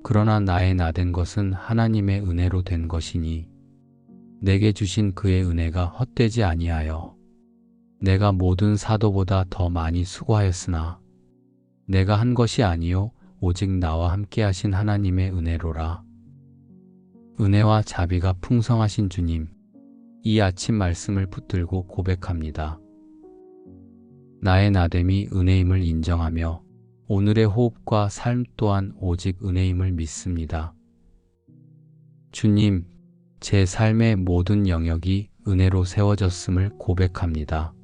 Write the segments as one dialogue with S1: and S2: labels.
S1: 그러나 나의 나된 것은 하나님의 은혜로 된 것이니 내게 주신 그의 은혜가 헛되지 아니하여 내가 모든 사도보다 더 많이 수고하였으나 내가 한 것이 아니요 오직 나와 함께 하신 하나님의 은혜로라. 은혜와 자비가 풍성하신 주님, 이 아침 말씀을 붙들고 고백합니다. 나의 나됨이 은혜임을 인정하며 오늘의 호흡과 삶 또한 오직 은혜임을 믿습니다. 주님, 제 삶의 모든 영역이 은혜로 세워졌음을 고백합니다.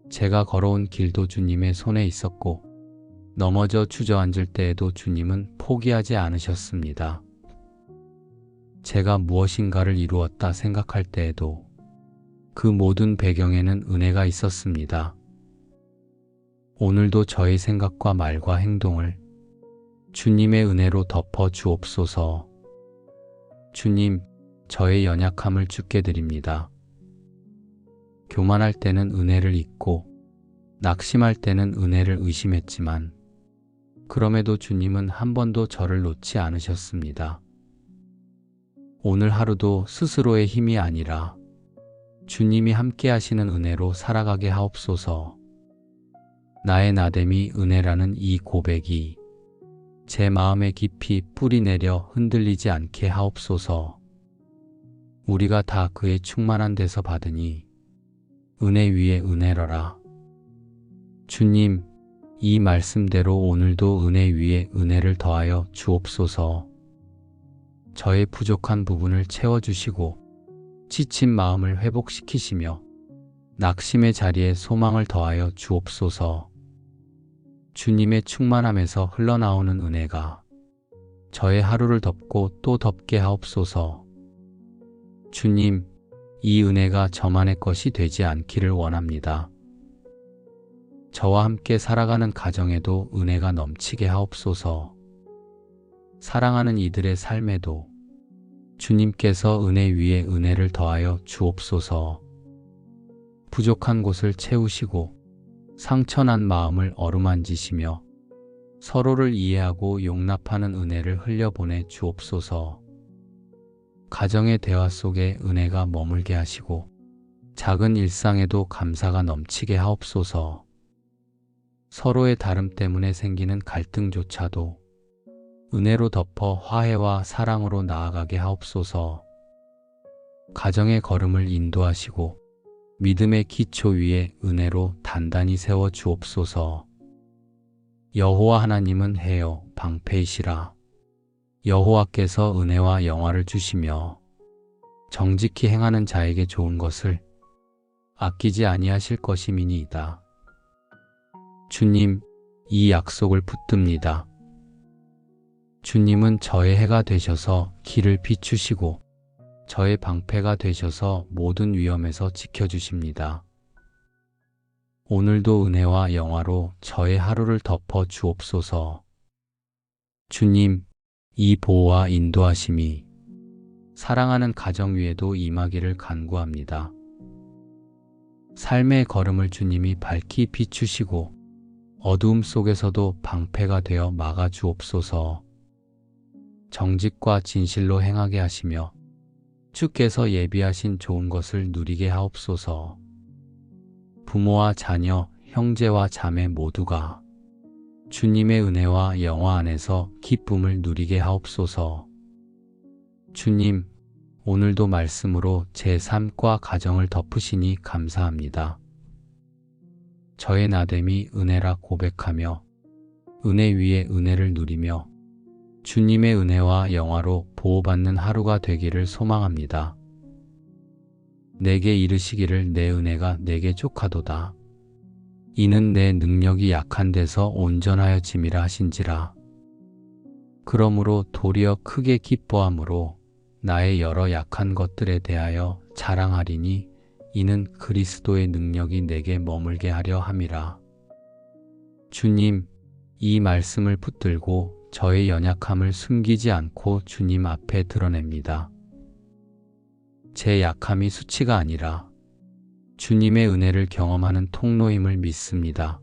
S1: 제가 걸어온 길도 주님의 손에 있었고 넘어져 주저앉을 때에도 주님은 포기하지 않으셨습니다. 제가 무엇인가를 이루었다 생각할 때에도 그 모든 배경에는 은혜가 있었습니다. 오늘도 저의 생각과 말과 행동을 주님의 은혜로 덮어 주옵소서. 주님, 저의 연약함을 주께 드립니다. 교만할 때는 은혜를 잊고 낙심할 때는 은혜를 의심했지만 그럼에도 주님은 한 번도 저를 놓지 않으셨습니다. 오늘 하루도 스스로의 힘이 아니라 주님이 함께 하시는 은혜로 살아가게 하옵소서. 나의 나됨이 은혜라는 이 고백이 제 마음에 깊이 뿌리 내려 흔들리지 않게 하옵소서. 우리가 다 그의 충만한 데서 받으니 은혜 위에 은혜로라. 주님, 이 말씀대로 오늘도 은혜 위에 은혜를 더하여 주옵소서. 저의 부족한 부분을 채워주시고 지친 마음을 회복시키시며 낙심의 자리에 소망을 더하여 주옵소서. 주님의 충만함에서 흘러나오는 은혜가 저의 하루를 덮고 또 덮게 하옵소서. 주님, 이 은혜가 저만의 것이 되지 않기를 원합니다. 저와 함께 살아가는 가정에도 은혜가 넘치게 하옵소서. 사랑하는 이들의 삶에도 주님께서 은혜 위에 은혜를 더하여 주옵소서. 부족한 곳을 채우시고 상처난 마음을 어루만지시며 서로를 이해하고 용납하는 은혜를 흘려보내 주옵소서. 가정의 대화 속에 은혜가 머물게 하시고 작은 일상에도 감사가 넘치게 하옵소서. 서로의 다름 때문에 생기는 갈등조차도 은혜로 덮어 화해와 사랑으로 나아가게 하옵소서. 가정의 걸음을 인도하시고 믿음의 기초 위에 은혜로 단단히 세워 주옵소서. 여호와 하나님은 해요 방패이시라. 여호와께서 은혜와 영화를 주시며 정직히 행하는 자에게 좋은 것을 아끼지 아니하실 것임이니이다. 주님, 이 약속을 붙듭니다. 주님은 저의 해가 되셔서 길을 비추시고 저의 방패가 되셔서 모든 위험에서 지켜주십니다. 오늘도 은혜와 영화로 저의 하루를 덮어 주옵소서. 주님, 이 보호와 인도하심이 사랑하는 가정 위에도 임하기를 간구합니다. 삶의 걸음을 주님이 밝히 비추시고 어두움 속에서도 방패가 되어 막아 주옵소서. 정직과 진실로 행하게 하시며 주께서 예비하신 좋은 것을 누리게 하옵소서. 부모와 자녀, 형제와 자매 모두가 주님의 은혜와 영화 안에서 기쁨을 누리게 하옵소서. 주님, 오늘도 말씀으로 제 삶과 가정을 덮으시니 감사합니다. 저의 나됨이 은혜라 고백하며 은혜 위에 은혜를 누리며 주님의 은혜와 영화로 보호받는 하루가 되기를 소망합니다. 내게 이르시기를 내 은혜가 내게 족하도다. 이는 내 능력이 약한 데서 온전하여 짐이라 하신지라. 그러므로 도리어 크게 기뻐함으로 나의 여러 약한 것들에 대하여 자랑하리니 이는 그리스도의 능력이 내게 머물게 하려 함이라. 주님, 이 말씀을 붙들고 저의 연약함을 숨기지 않고 주님 앞에 드러냅니다. 제 약함이 수치가 아니라 주님의 은혜를 경험하는 통로임을 믿습니다.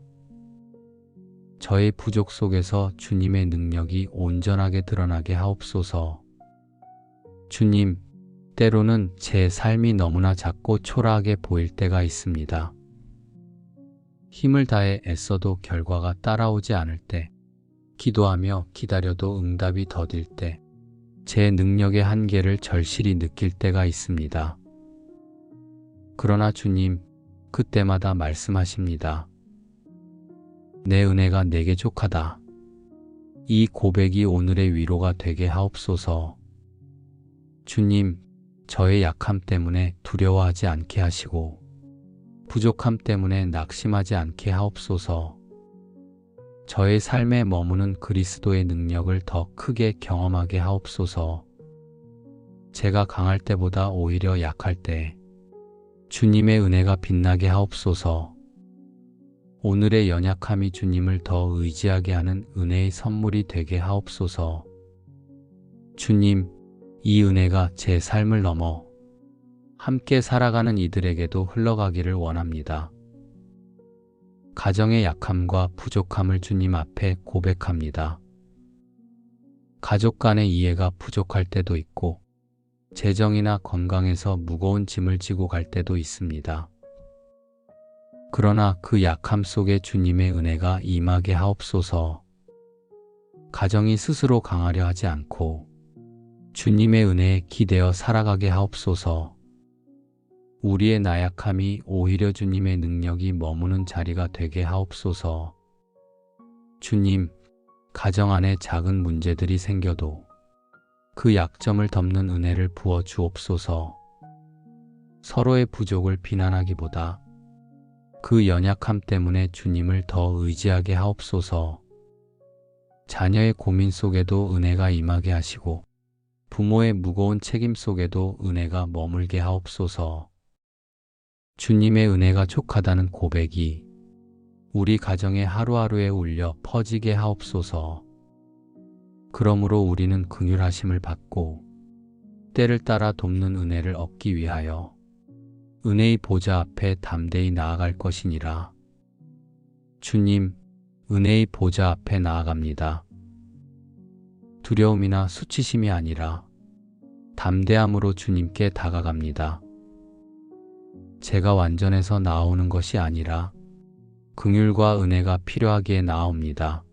S1: 저의 부족 속에서 주님의 능력이 온전하게 드러나게 하옵소서. 주님, 때로는 제 삶이 너무나 작고 초라하게 보일 때가 있습니다. 힘을 다해 애써도 결과가 따라오지 않을 때, 기도하며 기다려도 응답이 더딜 때, 제 능력의 한계를 절실히 느낄 때가 있습니다. 그러나 주님, 그때마다 말씀하십니다. 내 은혜가 내게 족하다. 이 고백이 오늘의 위로가 되게 하옵소서. 주님, 저의 약함 때문에 두려워하지 않게 하시고, 부족함 때문에 낙심하지 않게 하옵소서. 저의 삶에 머무는 그리스도의 능력을 더 크게 경험하게 하옵소서. 제가 강할 때보다 오히려 약할 때 주님의 은혜가 빛나게 하옵소서. 오늘의 연약함이 주님을 더 의지하게 하는 은혜의 선물이 되게 하옵소서. 주님, 이 은혜가 제 삶을 넘어 함께 살아가는 이들에게도 흘러가기를 원합니다. 가정의 약함과 부족함을 주님 앞에 고백합니다. 가족 간의 이해가 부족할 때도 있고, 재정이나 건강에서 무거운 짐을 지고 갈 때도 있습니다. 그러나 그 약함 속에 주님의 은혜가 임하게 하옵소서. 가정이 스스로 강하려 하지 않고 주님의 은혜에 기대어 살아가게 하옵소서. 우리의 나약함이 오히려 주님의 능력이 머무는 자리가 되게 하옵소서. 주님, 가정 안에 작은 문제들이 생겨도 그 약점을 덮는 은혜를 부어 주옵소서. 서로의 부족을 비난하기보다 그 연약함 때문에 주님을 더 의지하게 하옵소서. 자녀의 고민 속에도 은혜가 임하게 하시고, 부모의 무거운 책임 속에도 은혜가 머물게 하옵소서. 주님의 은혜가 족하다는 고백이 우리 가정의 하루하루에 울려 퍼지게 하옵소서. 그러므로 우리는 긍휼하심을 받고 때를 따라 돕는 은혜를 얻기 위하여 은혜의 보좌 앞에 담대히 나아갈 것이니라. 주님, 은혜의 보좌 앞에 나아갑니다. 두려움이나 수치심이 아니라 담대함으로 주님께 다가갑니다. 제가 완전해서 나오는 것이 아니라 긍휼과 은혜가 필요하기에 나옵니다.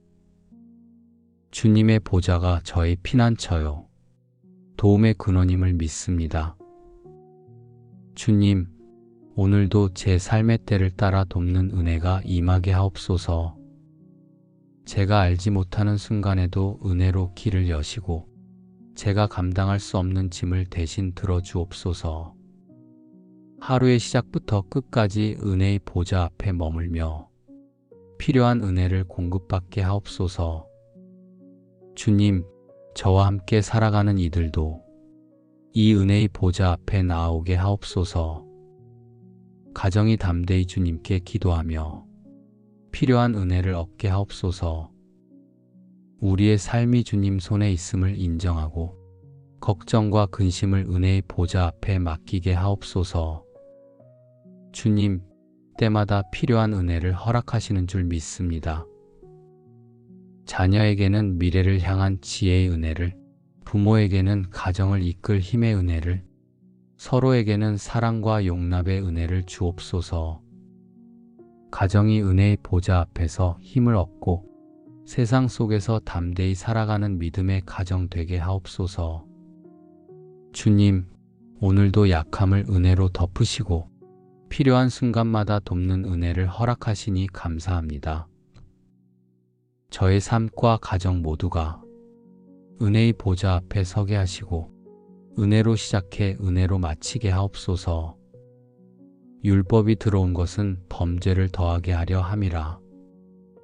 S1: 주님의 보좌가 저의 피난처요, 도움의 근원임을 믿습니다. 주님, 오늘도 제 삶의 때를 따라 돕는 은혜가 임하게 하옵소서. 제가 알지 못하는 순간에도 은혜로 길을 여시고, 제가 감당할 수 없는 짐을 대신 들어주옵소서. 하루의 시작부터 끝까지 은혜의 보좌 앞에 머물며 필요한 은혜를 공급받게 하옵소서. 주님, 저와 함께 살아가는 이들도 이 은혜의 보좌 앞에 나오게 하옵소서. 가정이 담대히 주님께 기도하며 필요한 은혜를 얻게 하옵소서. 우리의 삶이 주님 손에 있음을 인정하고 걱정과 근심을 은혜의 보좌 앞에 맡기게 하옵소서. 주님, 때마다 필요한 은혜를 허락하시는 줄 믿습니다. 자녀에게는 미래를 향한 지혜의 은혜를, 부모에게는 가정을 이끌 힘의 은혜를, 서로에게는 사랑과 용납의 은혜를 주옵소서. 가정이 은혜의 보좌 앞에서 힘을 얻고 세상 속에서 담대히 살아가는 믿음의 가정 되게 하옵소서. 주님, 오늘도 약함을 은혜로 덮으시고 필요한 순간마다 돕는 은혜를 허락하시니 감사합니다. 저의 삶과 가정 모두가 은혜의 보좌 앞에 서게 하시고 은혜로 시작해 은혜로 마치게 하옵소서. 율법이 들어온 것은 범죄를 더하게 하려 함이라.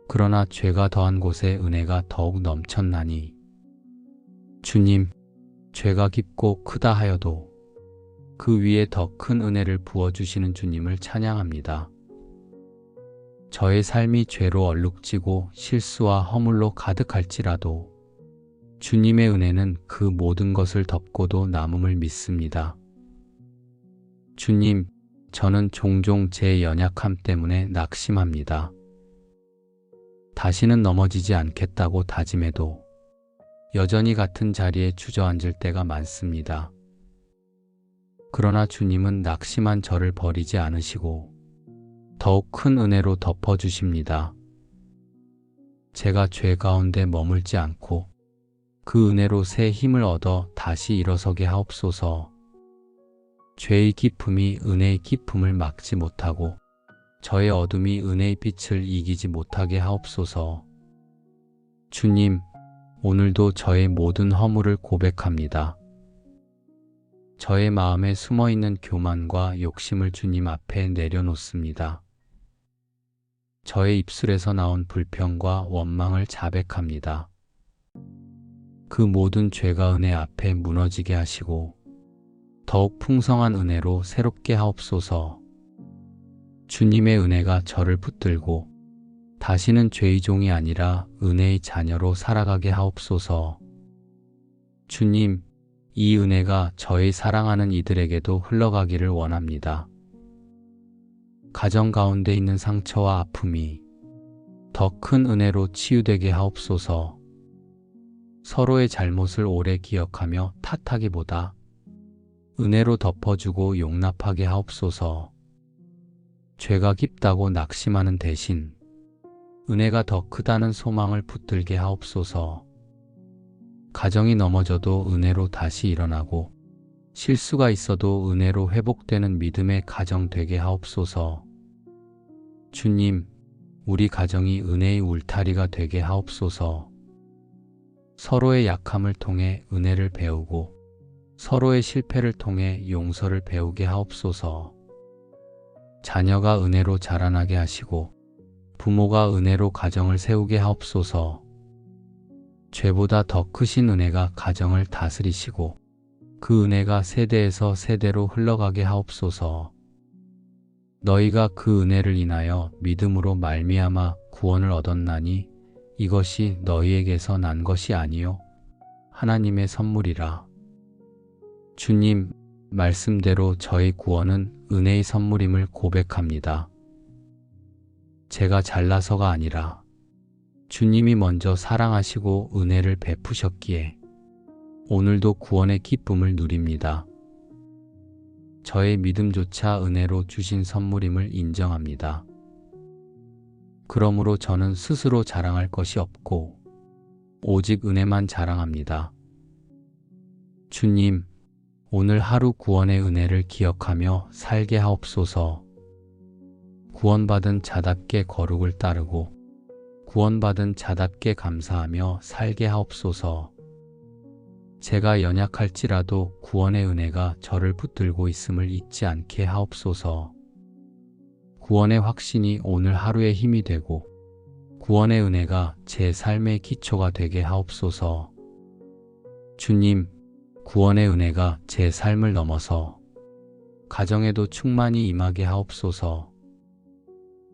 S1: 그러나 죄가 더한 곳에 은혜가 더욱 넘쳤나니, 주님, 죄가 깊고 크다 하여도 그 위에 더 큰 은혜를 부어주시는 주님을 찬양합니다. 저의 삶이 죄로 얼룩지고 실수와 허물로 가득할지라도 주님의 은혜는 그 모든 것을 덮고도 남음을 믿습니다. 주님, 저는 종종 제 연약함 때문에 낙심합니다. 다시는 넘어지지 않겠다고 다짐해도 여전히 같은 자리에 주저앉을 때가 많습니다. 그러나 주님은 낙심한 저를 버리지 않으시고 더욱 큰 은혜로 덮어주십니다. 제가 죄 가운데 머물지 않고 그 은혜로 새 힘을 얻어 다시 일어서게 하옵소서. 죄의 깊음이 은혜의 깊음을 막지 못하고 저의 어둠이 은혜의 빛을 이기지 못하게 하옵소서. 주님, 오늘도 저의 모든 허물을 고백합니다. 저의 마음에 숨어있는 교만과 욕심을 주님 앞에 내려놓습니다. 저의 입술에서 나온 불평과 원망을 자백합니다. 그 모든 죄가 은혜 앞에 무너지게 하시고 더욱 풍성한 은혜로 새롭게 하옵소서. 주님의 은혜가 저를 붙들고 다시는 죄의 종이 아니라 은혜의 자녀로 살아가게 하옵소서. 주님, 이 은혜가 저의 사랑하는 이들에게도 흘러가기를 원합니다. 가정 가운데 있는 상처와 아픔이 더 큰 은혜로 치유되게 하옵소서. 서로의 잘못을 오래 기억하며 탓하기보다 은혜로 덮어주고 용납하게 하옵소서. 죄가 깊다고 낙심하는 대신 은혜가 더 크다는 소망을 붙들게 하옵소서. 가정이 넘어져도 은혜로 다시 일어나고 실수가 있어도 은혜로 회복되는 믿음의 가정 되게 하옵소서. 주님, 우리 가정이 은혜의 울타리가 되게 하옵소서. 서로의 약함을 통해 은혜를 배우고 서로의 실패를 통해 용서를 배우게 하옵소서. 자녀가 은혜로 자라나게 하시고 부모가 은혜로 가정을 세우게 하옵소서. 죄보다 더 크신 은혜가 가정을 다스리시고 그 은혜가 세대에서 세대로 흘러가게 하옵소서. 너희가 그 은혜를 인하여 믿음으로 말미암아 구원을 얻었나니 이것이 너희에게서 난 것이 아니요 하나님의 선물이라. 주님, 말씀대로 저의 구원은 은혜의 선물임을 고백합니다. 제가 잘나서가 아니라 주님이 먼저 사랑하시고 은혜를 베푸셨기에 오늘도 구원의 기쁨을 누립니다. 저의 믿음조차 은혜로 주신 선물임을 인정합니다. 그러므로 저는 스스로 자랑할 것이 없고 오직 은혜만 자랑합니다. 주님, 오늘 하루 구원의 은혜를 기억하며 살게 하옵소서. 구원받은 자답게 거룩을 따르고 구원받은 자답게 감사하며 살게 하옵소서. 제가 연약할지라도 구원의 은혜가 저를 붙들고 있음을 잊지 않게 하옵소서. 구원의 확신이 오늘 하루의 힘이 되고 구원의 은혜가 제 삶의 기초가 되게 하옵소서. 주님, 구원의 은혜가 제 삶을 넘어서 가정에도 충만히 임하게 하옵소서.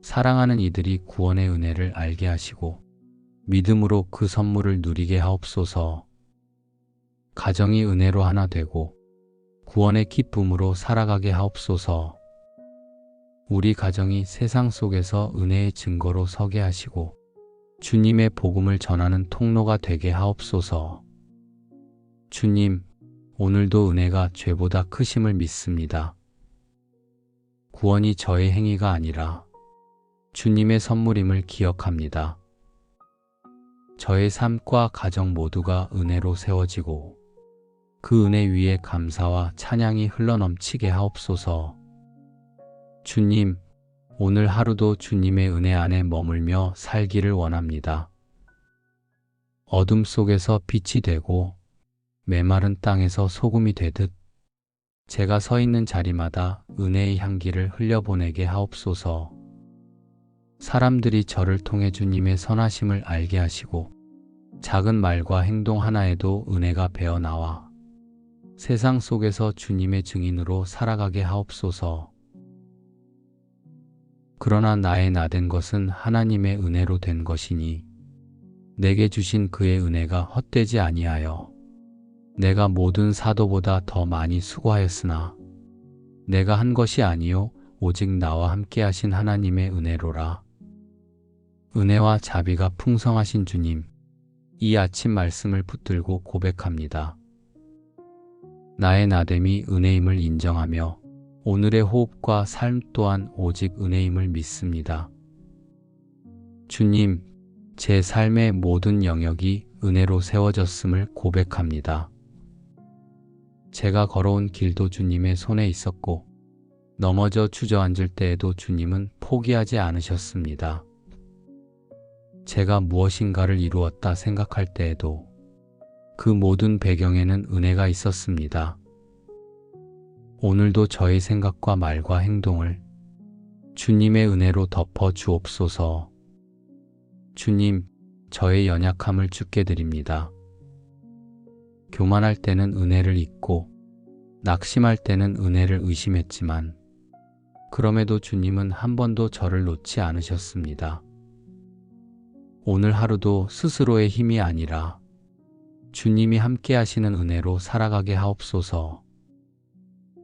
S1: 사랑하는 이들이 구원의 은혜를 알게 하시고 믿음으로 그 선물을 누리게 하옵소서. 가정이 은혜로 하나 되고 구원의 기쁨으로 살아가게 하옵소서. 우리 가정이 세상 속에서 은혜의 증거로 서게 하시고 주님의 복음을 전하는 통로가 되게 하옵소서. 주님, 오늘도 은혜가 죄보다 크심을 믿습니다. 구원이 저의 행위가 아니라 주님의 선물임을 기억합니다. 저의 삶과 가정 모두가 은혜로 세워지고 그 은혜 위에 감사와 찬양이 흘러넘치게 하옵소서. 주님, 오늘 하루도 주님의 은혜 안에 머물며 살기를 원합니다. 어둠 속에서 빛이 되고 메마른 땅에서 소금이 되듯 제가 서 있는 자리마다 은혜의 향기를 흘려보내게 하옵소서. 사람들이 저를 통해 주님의 선하심을 알게 하시고 작은 말과 행동 하나에도 은혜가 배어나와 세상 속에서 주님의 증인으로 살아가게 하옵소서. 그러나 나의 나된 것은 하나님의 은혜로 된 것이니 내게 주신 그의 은혜가 헛되지 아니하여 내가 모든 사도보다 더 많이 수고하였으나 내가 한 것이 아니요 오직 나와 함께 하신 하나님의 은혜로라. 은혜와 자비가 풍성하신 주님, 이 아침 말씀을 붙들고 고백합니다. 나의 나됨이 은혜임을 인정하며 오늘의 호흡과 삶 또한 오직 은혜임을 믿습니다. 주님, 제 삶의 모든 영역이 은혜로 세워졌음을 고백합니다. 제가 걸어온 길도 주님의 손에 있었고 넘어져 주저앉을 때에도 주님은 포기하지 않으셨습니다. 제가 무엇인가를 이루었다 생각할 때에도 그 모든 배경에는 은혜가 있었습니다. 오늘도 저의 생각과 말과 행동을 주님의 은혜로 덮어 주옵소서. 주님, 저의 연약함을 주께 드립니다. 교만할 때는 은혜를 잊고 낙심할 때는 은혜를 의심했지만 그럼에도 주님은 한 번도 저를 놓지 않으셨습니다. 오늘 하루도 스스로의 힘이 아니라 주님이 함께 하시는 은혜로 살아가게 하옵소서.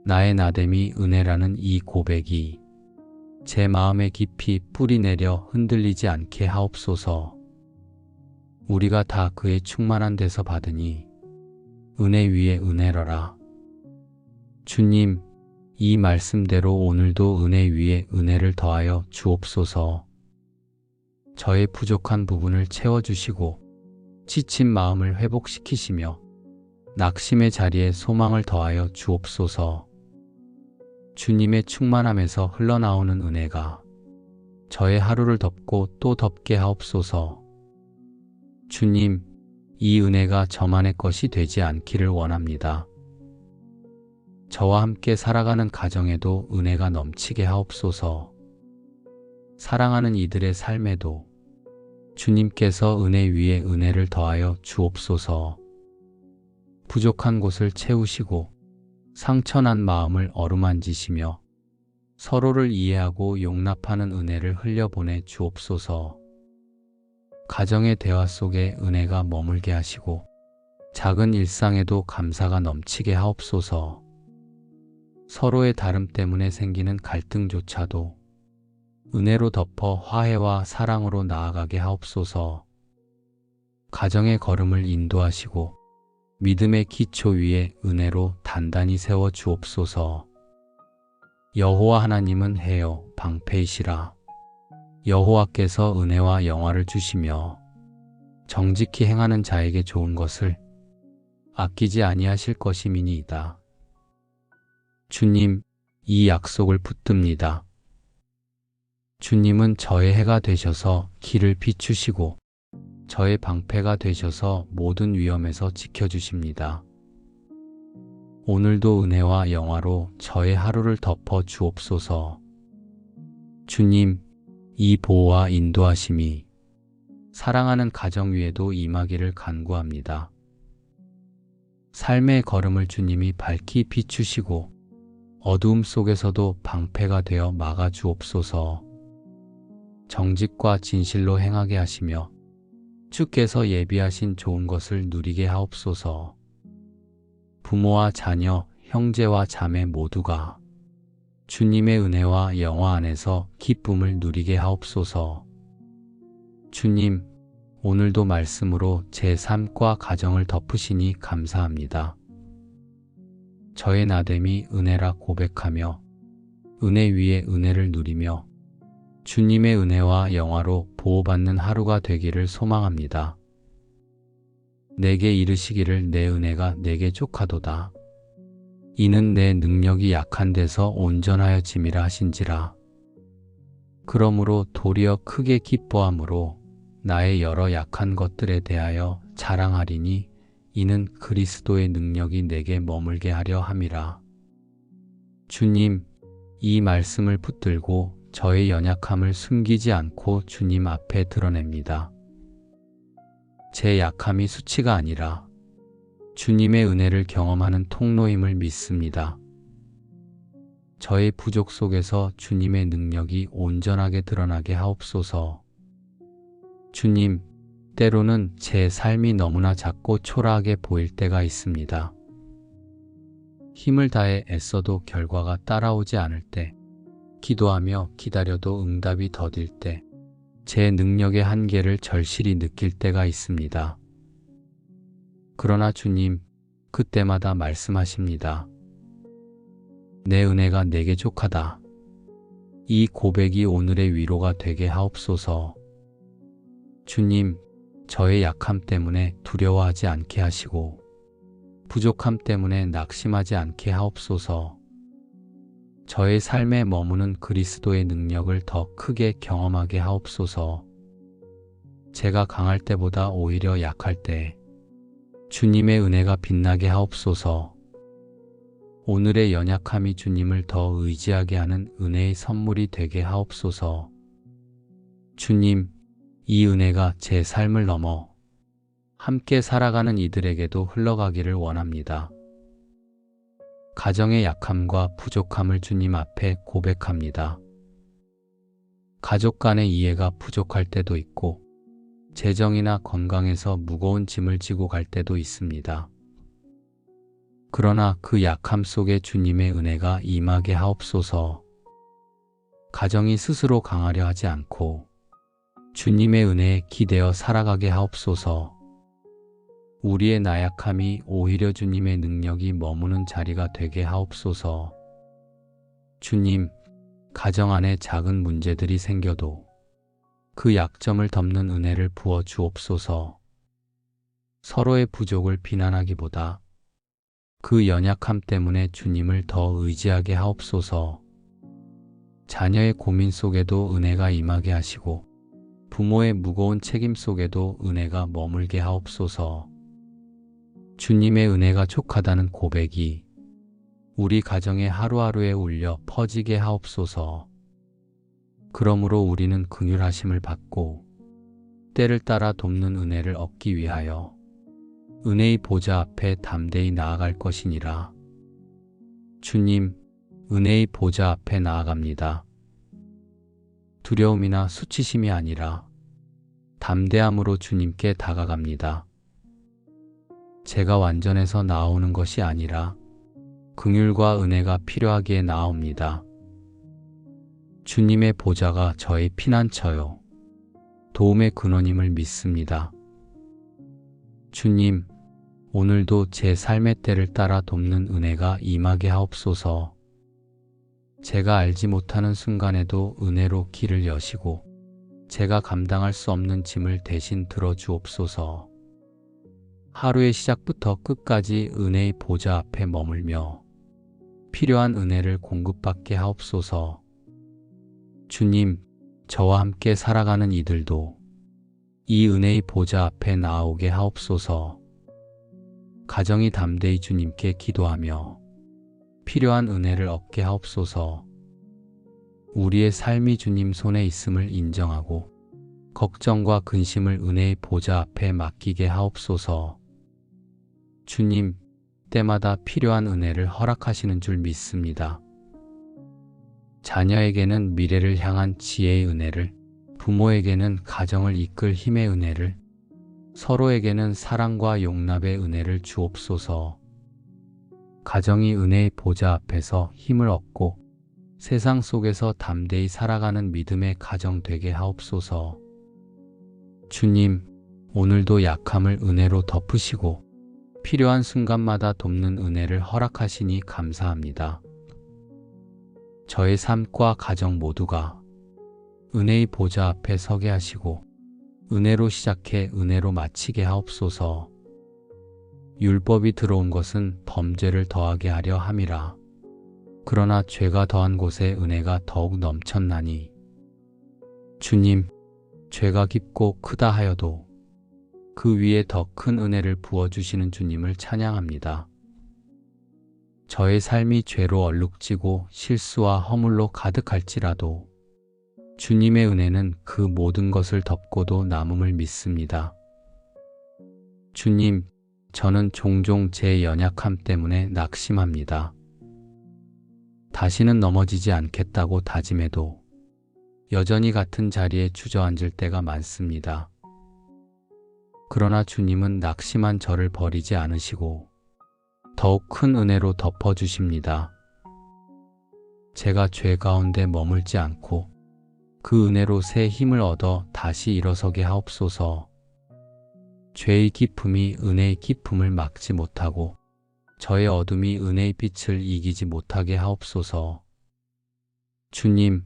S1: 나의 나됨이 은혜라는 이 고백이 제 마음에 깊이 뿌리 내려 흔들리지 않게 하옵소서. 우리가 다 그의 충만한 데서 받으니 은혜 위에 은혜로라. 주님, 이 말씀대로 오늘도 은혜 위에 은혜를 더하여 주옵소서. 저의 부족한 부분을 채워주시고 지친 마음을 회복시키시며 낙심의 자리에 소망을 더하여 주옵소서. 주님의 충만함에서 흘러나오는 은혜가 저의 하루를 덮고 또 덮게 하옵소서. 주님, 이 은혜가 저만의 것이 되지 않기를 원합니다. 저와 함께 살아가는 가정에도 은혜가 넘치게 하옵소서. 사랑하는 이들의 삶에도 주님께서 은혜 위에 은혜를 더하여 주옵소서. 부족한 곳을 채우시고 상처난 마음을 어루만지시며 서로를 이해하고 용납하는 은혜를 흘려보내 주옵소서. 가정의 대화 속에 은혜가 머물게 하시고 작은 일상에도 감사가 넘치게 하옵소서. 서로의 다름 때문에 생기는 갈등조차도 은혜로 덮어 화해와 사랑으로 나아가게 하옵소서. 가정의 걸음을 인도하시고 믿음의 기초 위에 은혜로 단단히 세워 주옵소서. 여호와 하나님은 해요 방패이시라. 여호와께서 은혜와 영화를 주시며 정직히 행하는 자에게 좋은 것을 아끼지 아니하실 것임이니이다. 주님, 이 약속을 붙듭니다. 주님은 저의 해가 되셔서 길을 비추시고 저의 방패가 되셔서 모든 위험에서 지켜주십니다. 오늘도 은혜와 영화로 저의 하루를 덮어 주옵소서. 주님, 이 보호와 인도하심이 사랑하는 가정 위에도 임하기를 간구합니다. 삶의 걸음을 주님이 밝히 비추시고 어두움 속에서도 방패가 되어 막아 주옵소서. 정직과 진실로 행하게 하시며 주께서 예비하신 좋은 것을 누리게 하옵소서. 부모와 자녀, 형제와 자매 모두가 주님의 은혜와 영화 안에서 기쁨을 누리게 하옵소서. 주님, 오늘도 말씀으로 제 삶과 가정을 덮으시니 감사합니다. 저의 나됨이 은혜라 고백하며 은혜 위에 은혜를 누리며 주님의 은혜와 영화로 보호받는 하루가 되기를 소망합니다. 내게 이르시기를 내 은혜가 내게 족하도다. 이는 내 능력이 약한 데서 온전하여짐이라 하신지라. 그러므로 도리어 크게 기뻐함으로 나의 여러 약한 것들에 대하여 자랑하리니 이는 그리스도의 능력이 내게 머물게 하려 함이라. 주님, 이 말씀을 붙들고 저의 연약함을 숨기지 않고 주님 앞에 드러냅니다. 제 약함이 수치가 아니라 주님의 은혜를 경험하는 통로임을 믿습니다. 저의 부족 속에서 주님의 능력이 온전하게 드러나게 하옵소서. 주님, 때로는 제 삶이 너무나 작고 초라하게 보일 때가 있습니다. 힘을 다해 애써도 결과가 따라오지 않을 때, 기도하며 기다려도 응답이 더딜 때, 제 능력의 한계를 절실히 느낄 때가 있습니다. 그러나 주님, 그때마다 말씀하십니다. 내 은혜가 내게 족하다. 이 고백이 오늘의 위로가 되게 하옵소서. 주님, 저의 약함 때문에 두려워하지 않게 하시고 부족함 때문에 낙심하지 않게 하옵소서. 저의 삶에 머무는 그리스도의 능력을 더 크게 경험하게 하옵소서. 제가 강할 때보다 오히려 약할 때 주님의 은혜가 빛나게 하옵소서. 오늘의 연약함이 주님을 더 의지하게 하는 은혜의 선물이 되게 하옵소서. 주님, 이 은혜가 제 삶을 넘어 함께 살아가는 이들에게도 흘러가기를 원합니다. 가정의 약함과 부족함을 주님 앞에 고백합니다. 가족 간의 이해가 부족할 때도 있고, 재정이나 건강에서 무거운 짐을 지고 갈 때도 있습니다. 그러나 그 약함 속에 주님의 은혜가 임하게 하옵소서. 가정이 스스로 강하려 하지 않고 주님의 은혜에 기대어 살아가게 하옵소서. 우리의 나약함이 오히려 주님의 능력이 머무는 자리가 되게 하옵소서. 주님, 가정 안에 작은 문제들이 생겨도 그 약점을 덮는 은혜를 부어 주옵소서. 서로의 부족을 비난하기보다 그 연약함 때문에 주님을 더 의지하게 하옵소서. 자녀의 고민 속에도 은혜가 임하게 하시고 부모의 무거운 책임 속에도 은혜가 머물게 하옵소서. 주님의 은혜가 족하다는 고백이 우리 가정의 하루하루에 울려 퍼지게 하옵소서. 그러므로 우리는 긍휼하심을 받고 때를 따라 돕는 은혜를 얻기 위하여 은혜의 보좌 앞에 담대히 나아갈 것이니라. 주님, 은혜의 보좌 앞에 나아갑니다. 두려움이나 수치심이 아니라 담대함으로 주님께 다가갑니다. 제가 완전해서 나오는 것이 아니라 긍휼과 은혜가 필요하기에 나옵니다. 주님의 보좌가 저의 피난처요, 도움의 근원임을 믿습니다. 주님, 오늘도 제 삶의 때를 따라 돕는 은혜가 임하게 하옵소서. 제가 알지 못하는 순간에도 은혜로 길을 여시고 제가 감당할 수 없는 짐을 대신 들어주옵소서. 하루의 시작부터 끝까지 은혜의 보좌 앞에 머물며 필요한 은혜를 공급받게 하옵소서. 주님, 저와 함께 살아가는 이들도 이 은혜의 보좌 앞에 나오게 하옵소서. 가정이 담대히 주님께 기도하며 필요한 은혜를 얻게 하옵소서. 우리의 삶이 주님 손에 있음을 인정하고 걱정과 근심을 은혜의 보좌 앞에 맡기게 하옵소서. 주님, 때마다 필요한 은혜를 허락하시는 줄 믿습니다. 자녀에게는 미래를 향한 지혜의 은혜를, 부모에게는 가정을 이끌 힘의 은혜를, 서로에게는 사랑과 용납의 은혜를 주옵소서. 가정이 은혜의 보좌 앞에서 힘을 얻고 세상 속에서 담대히 살아가는 믿음의 가정 되게 하옵소서. 주님, 오늘도 약함을 은혜로 덮으시고 필요한 순간마다 돕는 은혜를 허락하시니 감사합니다. 저의 삶과 가정 모두가 은혜의 보좌 앞에 서게 하시고 은혜로 시작해 은혜로 마치게 하옵소서. 율법이 들어온 것은 범죄를 더하게 하려 함이라. 그러나 죄가 더한 곳에 은혜가 더욱 넘쳤나니 주님, 죄가 깊고 크다 하여도 그 위에 더 큰 은혜를 부어주시는 주님을 찬양합니다. 저의 삶이 죄로 얼룩지고 실수와 허물로 가득할지라도 주님의 은혜는 그 모든 것을 덮고도 남음을 믿습니다. 주님, 저는 종종 제 연약함 때문에 낙심합니다. 다시는 넘어지지 않겠다고 다짐해도 여전히 같은 자리에 주저앉을 때가 많습니다. 그러나 주님은 낙심한 저를 버리지 않으시고 더욱 큰 은혜로 덮어주십니다. 제가 죄 가운데 머물지 않고 그 은혜로 새 힘을 얻어 다시 일어서게 하옵소서. 죄의 깊음이 은혜의 깊음을 막지 못하고 저의 어둠이 은혜의 빛을 이기지 못하게 하옵소서. 주님,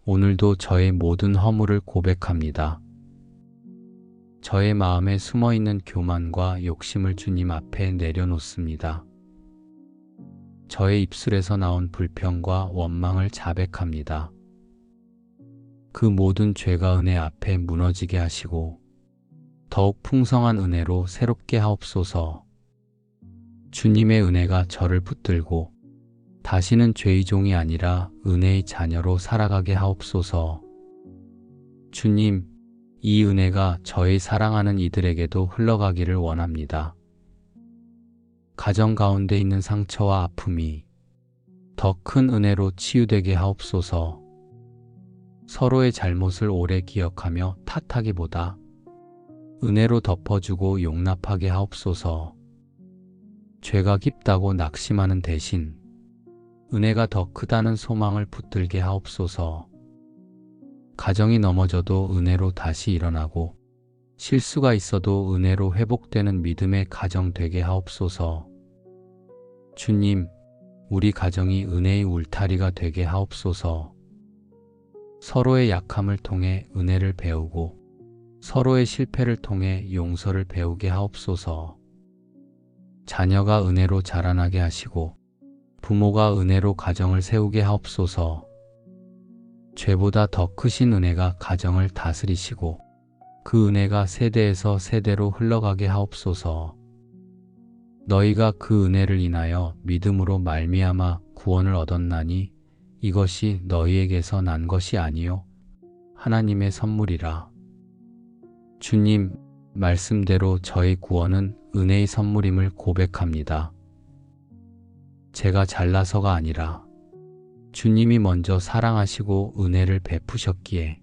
S1: 오늘도 저의 모든 허물을 고백합니다. 저의 마음에 숨어있는 교만과 욕심을 주님 앞에 내려놓습니다. 저의 입술에서 나온 불평과 원망을 자백합니다. 그 모든 죄가 은혜 앞에 무너지게 하시고 더욱 풍성한 은혜로 새롭게 하옵소서. 주님의 은혜가 저를 붙들고 다시는 죄의 종이 아니라 은혜의 자녀로 살아가게 하옵소서. 주님, 이 은혜가 저의 사랑하는 이들에게도 흘러가기를 원합니다. 가정 가운데 있는 상처와 아픔이 더 큰 은혜로 치유되게 하옵소서. 서로의 잘못을 오래 기억하며 탓하기보다 은혜로 덮어주고 용납하게 하옵소서. 죄가 깊다고 낙심하는 대신 은혜가 더 크다는 소망을 붙들게 하옵소서. 가정이 넘어져도 은혜로 다시 일어나고 실수가 있어도 은혜로 회복되는 믿음의 가정 되게 하옵소서. 주님, 우리 가정이 은혜의 울타리가 되게 하옵소서. 서로의 약함을 통해 은혜를 배우고 서로의 실패를 통해 용서를 배우게 하옵소서. 자녀가 은혜로 자라나게 하시고 부모가 은혜로 가정을 세우게 하옵소서. 죄보다 더 크신 은혜가 가정을 다스리시고 그 은혜가 세대에서 세대로 흘러가게 하옵소서. 너희가 그 은혜를 인하여 믿음으로 말미암아 구원을 얻었나니 이것이 너희에게서 난 것이 아니요 하나님의 선물이라. 주님, 말씀대로 저의 구원은 은혜의 선물임을 고백합니다. 제가 잘나서가 아니라 주님이 먼저 사랑하시고 은혜를 베푸셨기에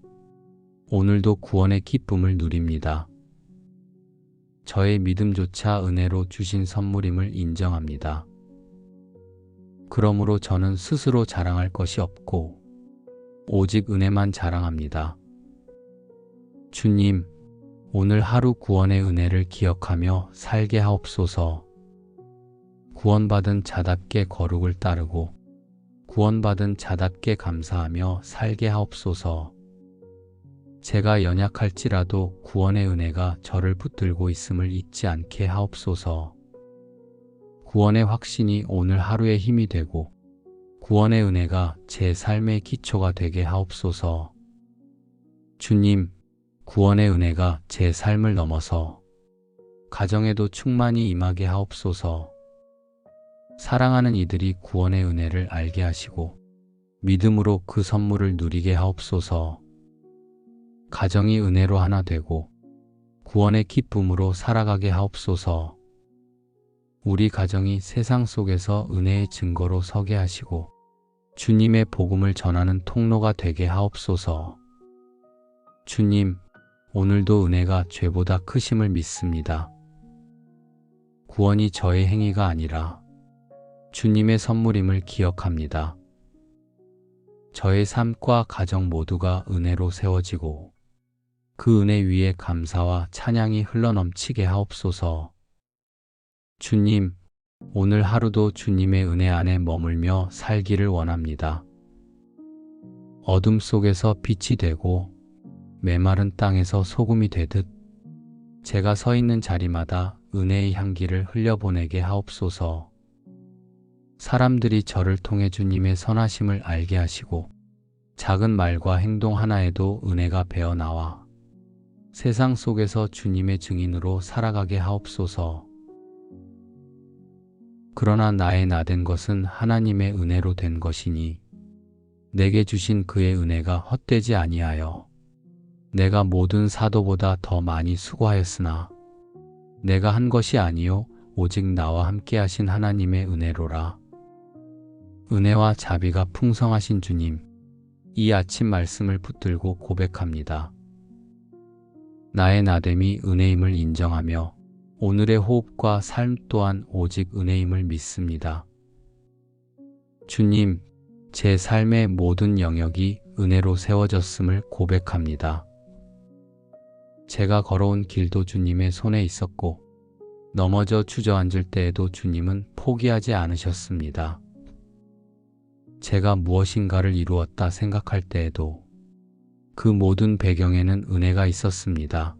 S1: 오늘도 구원의 기쁨을 누립니다. 저의 믿음조차 은혜로 주신 선물임을 인정합니다. 그러므로 저는 스스로 자랑할 것이 없고 오직 은혜만 자랑합니다. 주님, 오늘 하루 구원의 은혜를 기억하며 살게 하옵소서. 구원받은 자답게 거룩을 따르고 구원받은 자답게 감사하며 살게 하옵소서. 제가 연약할지라도 구원의 은혜가 저를 붙들고 있음을 잊지 않게 하옵소서. 구원의 확신이 오늘 하루의 힘이 되고 구원의 은혜가 제 삶의 기초가 되게 하옵소서. 주님, 구원의 은혜가 제 삶을 넘어서 가정에도 충만히 임하게 하옵소서. 사랑하는 이들이 구원의 은혜를 알게 하시고 믿음으로 그 선물을 누리게 하옵소서. 가정이 은혜로 하나 되고 구원의 기쁨으로 살아가게 하옵소서. 우리 가정이 세상 속에서 은혜의 증거로 서게 하시고 주님의 복음을 전하는 통로가 되게 하옵소서. 주님, 오늘도 은혜가 죄보다 크심을 믿습니다. 구원이 저의 행위가 아니라 주님의 선물임을 기억합니다. 저의 삶과 가정 모두가 은혜로 세워지고 그 은혜 위에 감사와 찬양이 흘러넘치게 하옵소서. 주님, 오늘 하루도 주님의 은혜 안에 머물며 살기를 원합니다. 어둠 속에서 빛이 되고 메마른 땅에서 소금이 되듯 제가 서 있는 자리마다 은혜의 향기를 흘려보내게 하옵소서. 사람들이 저를 통해 주님의 선하심을 알게 하시고 작은 말과 행동 하나에도 은혜가 배어나와 세상 속에서 주님의 증인으로 살아가게 하옵소서. 그러나 나의 나된 것은 하나님의 은혜로 된 것이니 내게 주신 그의 은혜가 헛되지 아니하여 내가 모든 사도보다 더 많이 수고하였으나 내가 한 것이 아니요 오직 나와 함께 하신 하나님의 은혜로라. 은혜와 자비가 풍성하신 주님, 이 아침 말씀을 붙들고 고백합니다. 나의 나됨이 은혜임을 인정하며 오늘의 호흡과 삶 또한 오직 은혜임을 믿습니다. 주님, 제 삶의 모든 영역이 은혜로 세워졌음을 고백합니다. 제가 걸어온 길도 주님의 손에 있었고 넘어져 주저앉을 때에도 주님은 포기하지 않으셨습니다. 제가 무엇인가를 이루었다 생각할 때에도 그 모든 배경에는 은혜가 있었습니다.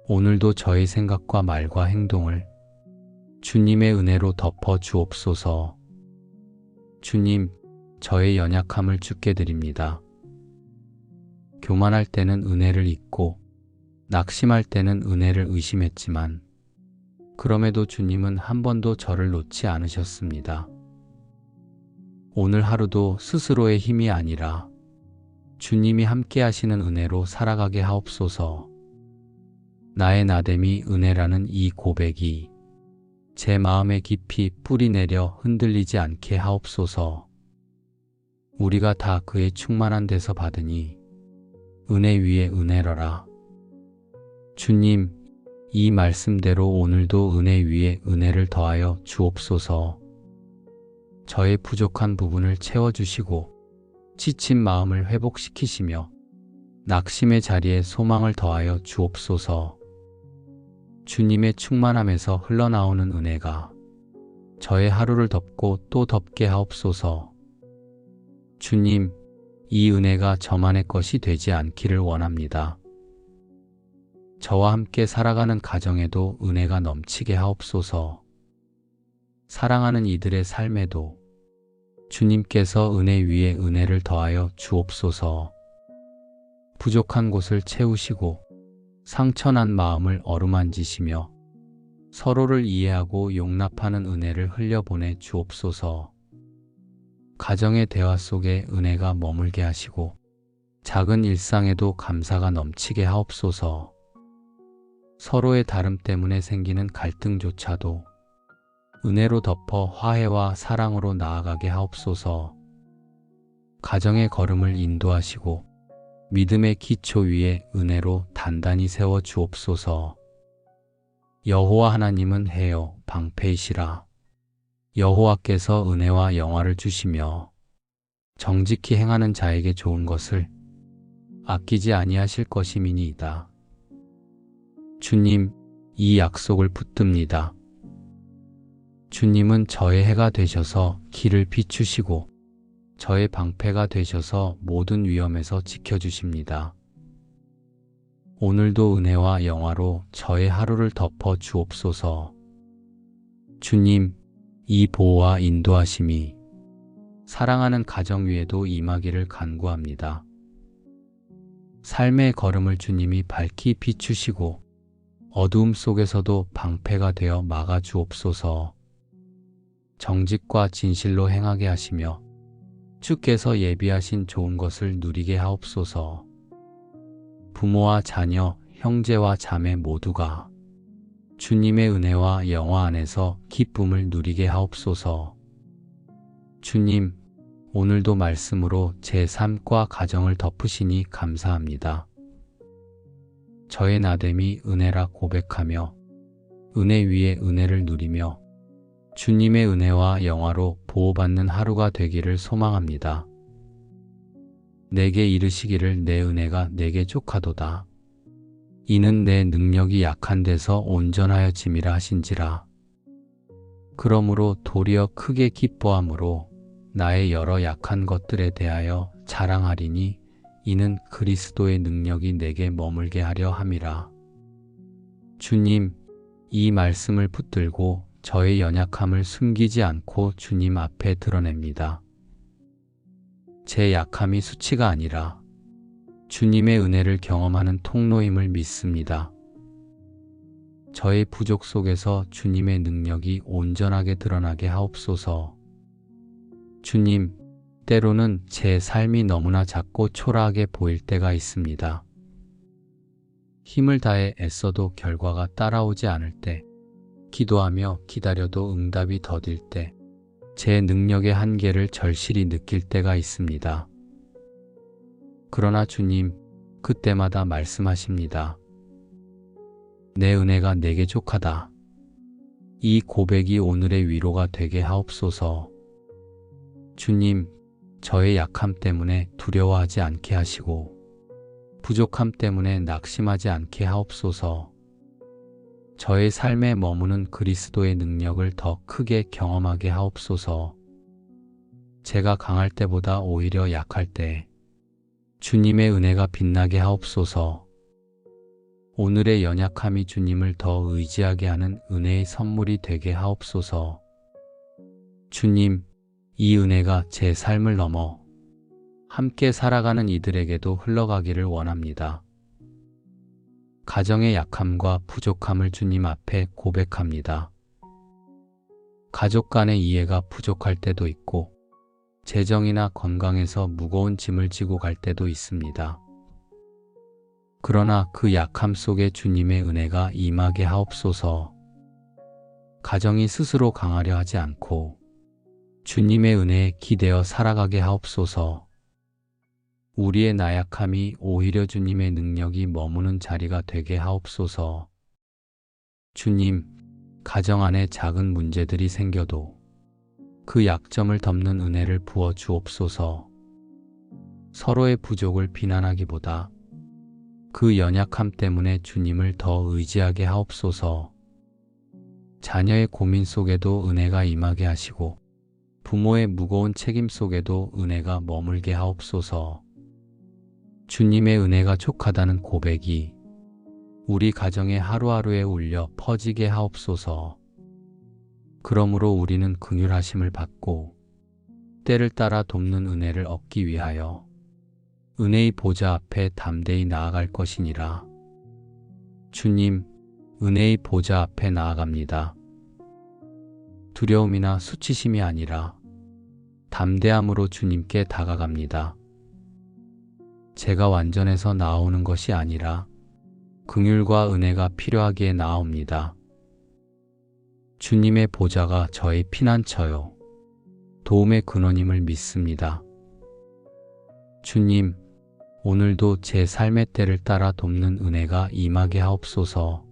S1: 오늘도 저의 생각과 말과 행동을 주님의 은혜로 덮어 주옵소서. 주님, 저의 연약함을 주께 드립니다. 교만할 때는 은혜를 잊고 낙심할 때는 은혜를 의심했지만 그럼에도 주님은 한 번도 저를 놓지 않으셨습니다. 오늘 하루도 스스로의 힘이 아니라 주님이 함께 하시는 은혜로 살아가게 하옵소서. 나의 나됨이 은혜라는 이 고백이 제 마음에 깊이 뿌리 내려 흔들리지 않게 하옵소서. 우리가 다 그의 충만한 데서 받으니 은혜 위에 은혜로라. 주님, 이 말씀대로 오늘도 은혜 위에 은혜를 더하여 주옵소서. 저의 부족한 부분을 채워주시고 지친 마음을 회복시키시며 낙심의 자리에 소망을 더하여 주옵소서. 주님의 충만함에서 흘러나오는 은혜가 저의 하루를 덮고 또 덮게 하옵소서. 주님, 이 은혜가 저만의 것이 되지 않기를 원합니다. 저와 함께 살아가는 가정에도 은혜가 넘치게 하옵소서. 사랑하는 이들의 삶에도 주님께서 은혜 위에 은혜를 더하여 주옵소서. 부족한 곳을 채우시고 상처난 마음을 어루만지시며 서로를 이해하고 용납하는 은혜를 흘려보내 주옵소서. 가정의 대화 속에 은혜가 머물게 하시고 작은 일상에도 감사가 넘치게 하옵소서. 서로의 다름 때문에 생기는 갈등조차도 은혜로 덮어 화해와 사랑으로 나아가게 하옵소서. 가정의 걸음을 인도하시고 믿음의 기초 위에 은혜로 단단히 세워 주옵소서. 여호와 하나님은 해요 방패이시라. 여호와께서 은혜와 영화를 주시며 정직히 행하는 자에게 좋은 것을 아끼지 아니하실 것임이니이다. 주님, 이 약속을 붙듭니다. 주님은 저의 해가 되셔서 길을 비추시고 저의 방패가 되셔서 모든 위험에서 지켜주십니다. 오늘도 은혜와 영화로 저의 하루를 덮어 주옵소서. 주님, 이 보호와 인도하심이 사랑하는 가정 위에도 임하기를 간구합니다. 삶의 걸음을 주님이 밝히 비추시고 어두움 속에서도 방패가 되어 막아 주옵소서. 정직과 진실로 행하게 하시며 주께서 예비하신 좋은 것을 누리게 하옵소서. 부모와 자녀, 형제와 자매 모두가 주님의 은혜와 영화 안에서 기쁨을 누리게 하옵소서. 주님, 오늘도 말씀으로 제 삶과 가정을 덮으시니 감사합니다. 저의 나됨이 은혜라 고백하며 은혜 위에 은혜를 누리며 주님의 은혜와 영화로 보호받는 하루가 되기를 소망합니다. 내게 이르시기를 내 은혜가 내게 족하도다. 이는 내 능력이 약한 데서 온전하여짐이라 하신지라. 그러므로 도리어 크게 기뻐함으로 나의 여러 약한 것들에 대하여 자랑하리니 이는 그리스도의 능력이 내게 머물게 하려 함이라. 주님, 이 말씀을 붙들고 저의 연약함을 숨기지 않고 주님 앞에 드러냅니다. 제 약함이 수치가 아니라 주님의 은혜를 경험하는 통로임을 믿습니다. 저의 부족 속에서 주님의 능력이 온전하게 드러나게 하옵소서. 주님, 때로는 제 삶이 너무나 작고 초라하게 보일 때가 있습니다. 힘을 다해 애써도 결과가 따라오지 않을 때, 기도하며 기다려도 응답이 더딜 때, 제 능력의 한계를 절실히 느낄 때가 있습니다. 그러나 주님, 그때마다 말씀하십니다. 내 은혜가 내게 족하다. 이 고백이 오늘의 위로가 되게 하옵소서. 주님, 저의 약함 때문에 두려워하지 않게 하시고 부족함 때문에 낙심하지 않게 하옵소서. 저의 삶에 머무는 그리스도의 능력을 더 크게 경험하게 하옵소서. 제가 강할 때보다 오히려 약할 때 주님의 은혜가 빛나게 하옵소서. 오늘의 연약함이 주님을 더 의지하게 하는 은혜의 선물이 되게 하옵소서. 주님, 이 은혜가 제 삶을 넘어 함께 살아가는 이들에게도 흘러가기를 원합니다. 가정의 약함과 부족함을 주님 앞에 고백합니다. 가족 간의 이해가 부족할 때도 있고, 재정이나 건강에서 무거운 짐을 지고 갈 때도 있습니다. 그러나 그 약함 속에 주님의 은혜가 임하게 하옵소서. 가정이 스스로 강하려 하지 않고 주님의 은혜에 기대어 살아가게 하옵소서. 우리의 나약함이 오히려 주님의 능력이 머무는 자리가 되게 하옵소서. 주님, 가정 안에 작은 문제들이 생겨도 그 약점을 덮는 은혜를 부어 주옵소서. 서로의 부족을 비난하기보다 그 연약함 때문에 주님을 더 의지하게 하옵소서. 자녀의 고민 속에도 은혜가 임하게 하시고 부모의 무거운 책임 속에도 은혜가 머물게 하옵소서. 주님의 은혜가 족하다는 고백이 우리 가정의 하루하루에 울려 퍼지게 하옵소서. 그러므로 우리는 긍휼하심을 받고 때를 따라 돕는 은혜를 얻기 위하여 은혜의 보좌 앞에 담대히 나아갈 것이니라. 주님, 은혜의 보좌 앞에 나아갑니다. 두려움이나 수치심이 아니라 담대함으로 주님께 다가갑니다. 제가 완전해서 나오는 것이 아니라 긍휼과 은혜가 필요하기에 나옵니다. 주님의 보좌가 저의 피난처요, 도움의 근원임을 믿습니다. 주님, 오늘도 제 삶의 때를 따라 돕는 은혜가 임하게 하옵소서.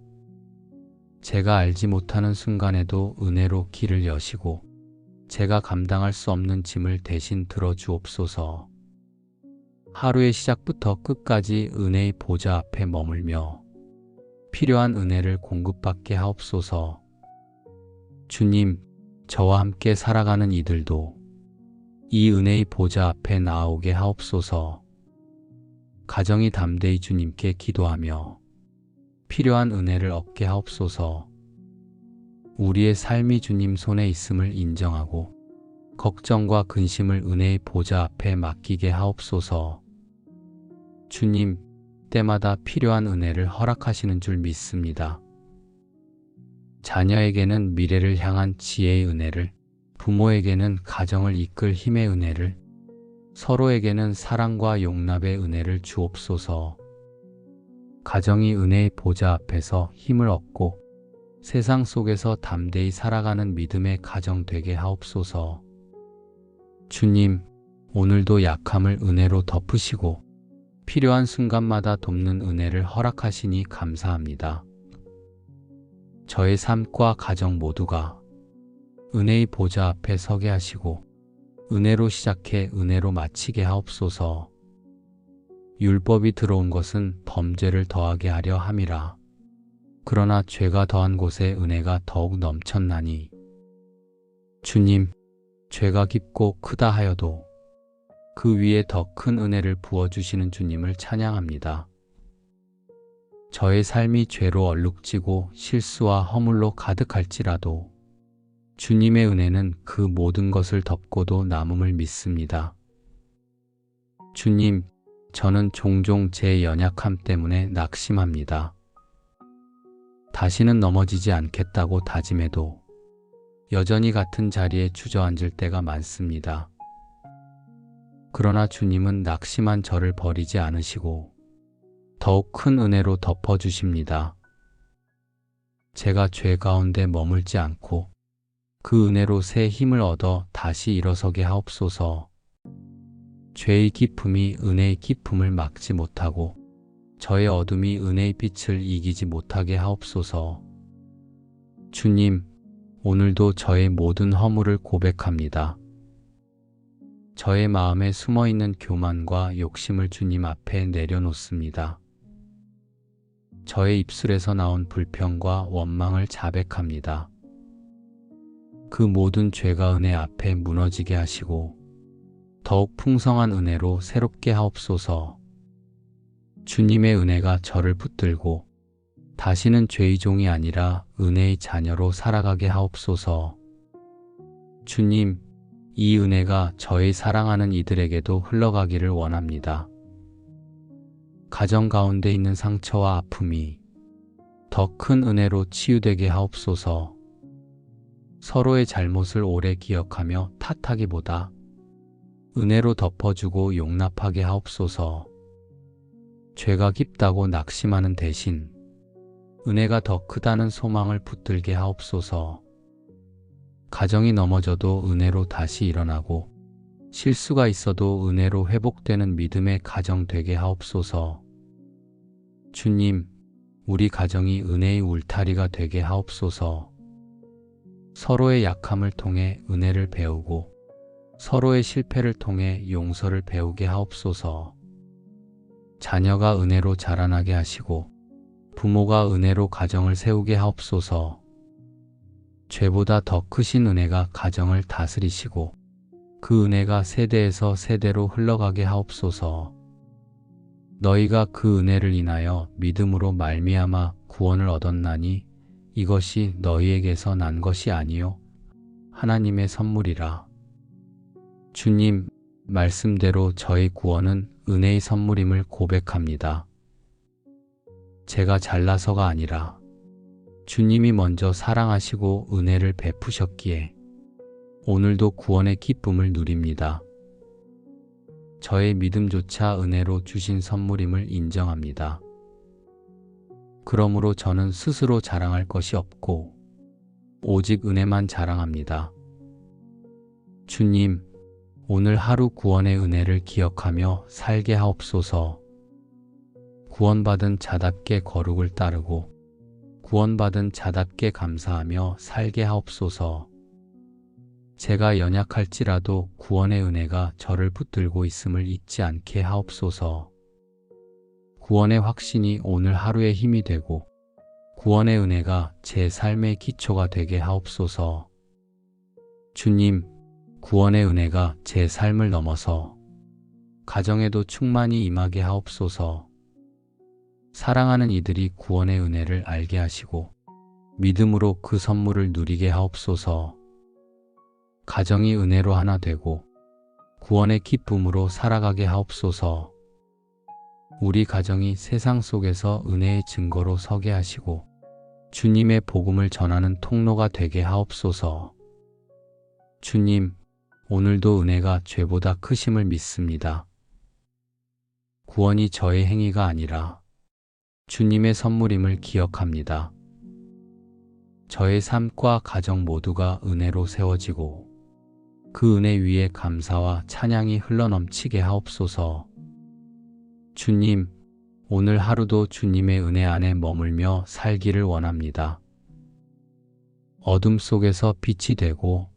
S1: 제가 알지 못하는 순간에도 은혜로 길을 여시고 제가 감당할 수 없는 짐을 대신 들어주옵소서. 하루의 시작부터 끝까지 은혜의 보좌 앞에 머물며 필요한 은혜를 공급받게 하옵소서. 주님, 저와 함께 살아가는 이들도 이 은혜의 보좌 앞에 나오게 하옵소서. 가정이 담대히 주님께 기도하며 필요한 은혜를 얻게 하옵소서. 우리의 삶이 주님 손에 있음을 인정하고 걱정과 근심을 은혜의 보좌 앞에 맡기게 하옵소서. 주님, 때마다 필요한 은혜를 허락하시는 줄 믿습니다. 자녀에게는 미래를 향한 지혜의 은혜를, 부모에게는 가정을 이끌 힘의 은혜를, 서로에게는 사랑과 용납의 은혜를 주옵소서. 가정이 은혜의 보좌 앞에서 힘을 얻고 세상 속에서 담대히 살아가는 믿음의 가정 되게 하옵소서. 주님, 오늘도 약함을 은혜로 덮으시고 필요한 순간마다 돕는 은혜를 허락하시니 감사합니다. 저의 삶과 가정 모두가 은혜의 보좌 앞에 서게 하시고 은혜로 시작해 은혜로 마치게 하옵소서. 율법이 들어온 것은 범죄를 더하게 하려 함이라. 그러나 죄가 더한 곳에 은혜가 더욱 넘쳤나니 주님, 죄가 깊고 크다 하여도 그 위에 더 큰 은혜를 부어주시는 주님을 찬양합니다. 저의 삶이 죄로 얼룩지고 실수와 허물로 가득할지라도 주님의 은혜는 그 모든 것을 덮고도 남음을 믿습니다. 주님, 저는 종종 제 연약함 때문에 낙심합니다. 다시는 넘어지지 않겠다고 다짐해도 여전히 같은 자리에 주저앉을 때가 많습니다. 그러나 주님은 낙심한 저를 버리지 않으시고 더욱 큰 은혜로 덮어주십니다. 제가 죄 가운데 머물지 않고 그 은혜로 새 힘을 얻어 다시 일어서게 하옵소서. 죄의 깊음이 은혜의 깊음을 막지 못하고 저의 어둠이 은혜의 빛을 이기지 못하게 하옵소서. 주님, 오늘도 저의 모든 허물을 고백합니다. 저의 마음에 숨어있는 교만과 욕심을 주님 앞에 내려놓습니다. 저의 입술에서 나온 불평과 원망을 자백합니다. 그 모든 죄가 은혜 앞에 무너지게 하시고 더욱 풍성한 은혜로 새롭게 하옵소서. 주님의 은혜가 저를 붙들고 다시는 죄의 종이 아니라 은혜의 자녀로 살아가게 하옵소서. 주님, 이 은혜가 저의 사랑하는 이들에게도 흘러가기를 원합니다. 가정 가운데 있는 상처와 아픔이 더 큰 은혜로 치유되게 하옵소서. 서로의 잘못을 오래 기억하며 탓하기보다 은혜로 덮어주고 용납하게 하옵소서. 죄가 깊다고 낙심하는 대신 은혜가 더 크다는 소망을 붙들게 하옵소서. 가정이 넘어져도 은혜로 다시 일어나고 실수가 있어도 은혜로 회복되는 믿음의 가정 되게 하옵소서. 주님, 우리 가정이 은혜의 울타리가 되게 하옵소서. 서로의 약함을 통해 은혜를 배우고 서로의 실패를 통해 용서를 배우게 하옵소서. 자녀가 은혜로 자라나게 하시고 부모가 은혜로 가정을 세우게 하옵소서. 죄보다 더 크신 은혜가 가정을 다스리시고 그 은혜가 세대에서 세대로 흘러가게 하옵소서. 너희가 그 은혜를 인하여 믿음으로 말미암아 구원을 얻었나니 이것이 너희에게서 난 것이 아니요 하나님의 선물이라. 주님, 말씀대로 저의 구원은 은혜의 선물임을 고백합니다. 제가 잘나서가 아니라 주님이 먼저 사랑하시고 은혜를 베푸셨기에 오늘도 구원의 기쁨을 누립니다. 저의 믿음조차 은혜로 주신 선물임을 인정합니다. 그러므로 저는 스스로 자랑할 것이 없고 오직 은혜만 자랑합니다. 주님, 오늘 하루 구원의 은혜를 기억하며 살게 하옵소서. 구원받은 자답게 거룩을 따르고 구원받은 자답게 감사하며 살게 하옵소서. 제가 연약할지라도 구원의 은혜가 저를 붙들고 있음을 잊지 않게 하옵소서. 구원의 확신이 오늘 하루의 힘이 되고 구원의 은혜가 제 삶의 기초가 되게 하옵소서. 주님, 구원의 은혜가 제 삶을 넘어서 가정에도 충만히 임하게 하옵소서. 사랑하는 이들이 구원의 은혜를 알게 하시고 믿음으로 그 선물을 누리게 하옵소서. 가정이 은혜로 하나 되고 구원의 기쁨으로 살아가게 하옵소서. 우리 가정이 세상 속에서 은혜의 증거로 서게 하시고 주님의 복음을 전하는 통로가 되게 하옵소서. 주님, 오늘도 은혜가 죄보다 크심을 믿습니다. 구원이 저의 행위가 아니라 주님의 선물임을 기억합니다. 저의 삶과 가정 모두가 은혜로 세워지고 그 은혜 위에 감사와 찬양이 흘러넘치게 하옵소서. 주님, 오늘 하루도 주님의 은혜 안에 머물며 살기를 원합니다. 어둠 속에서 빛이 되고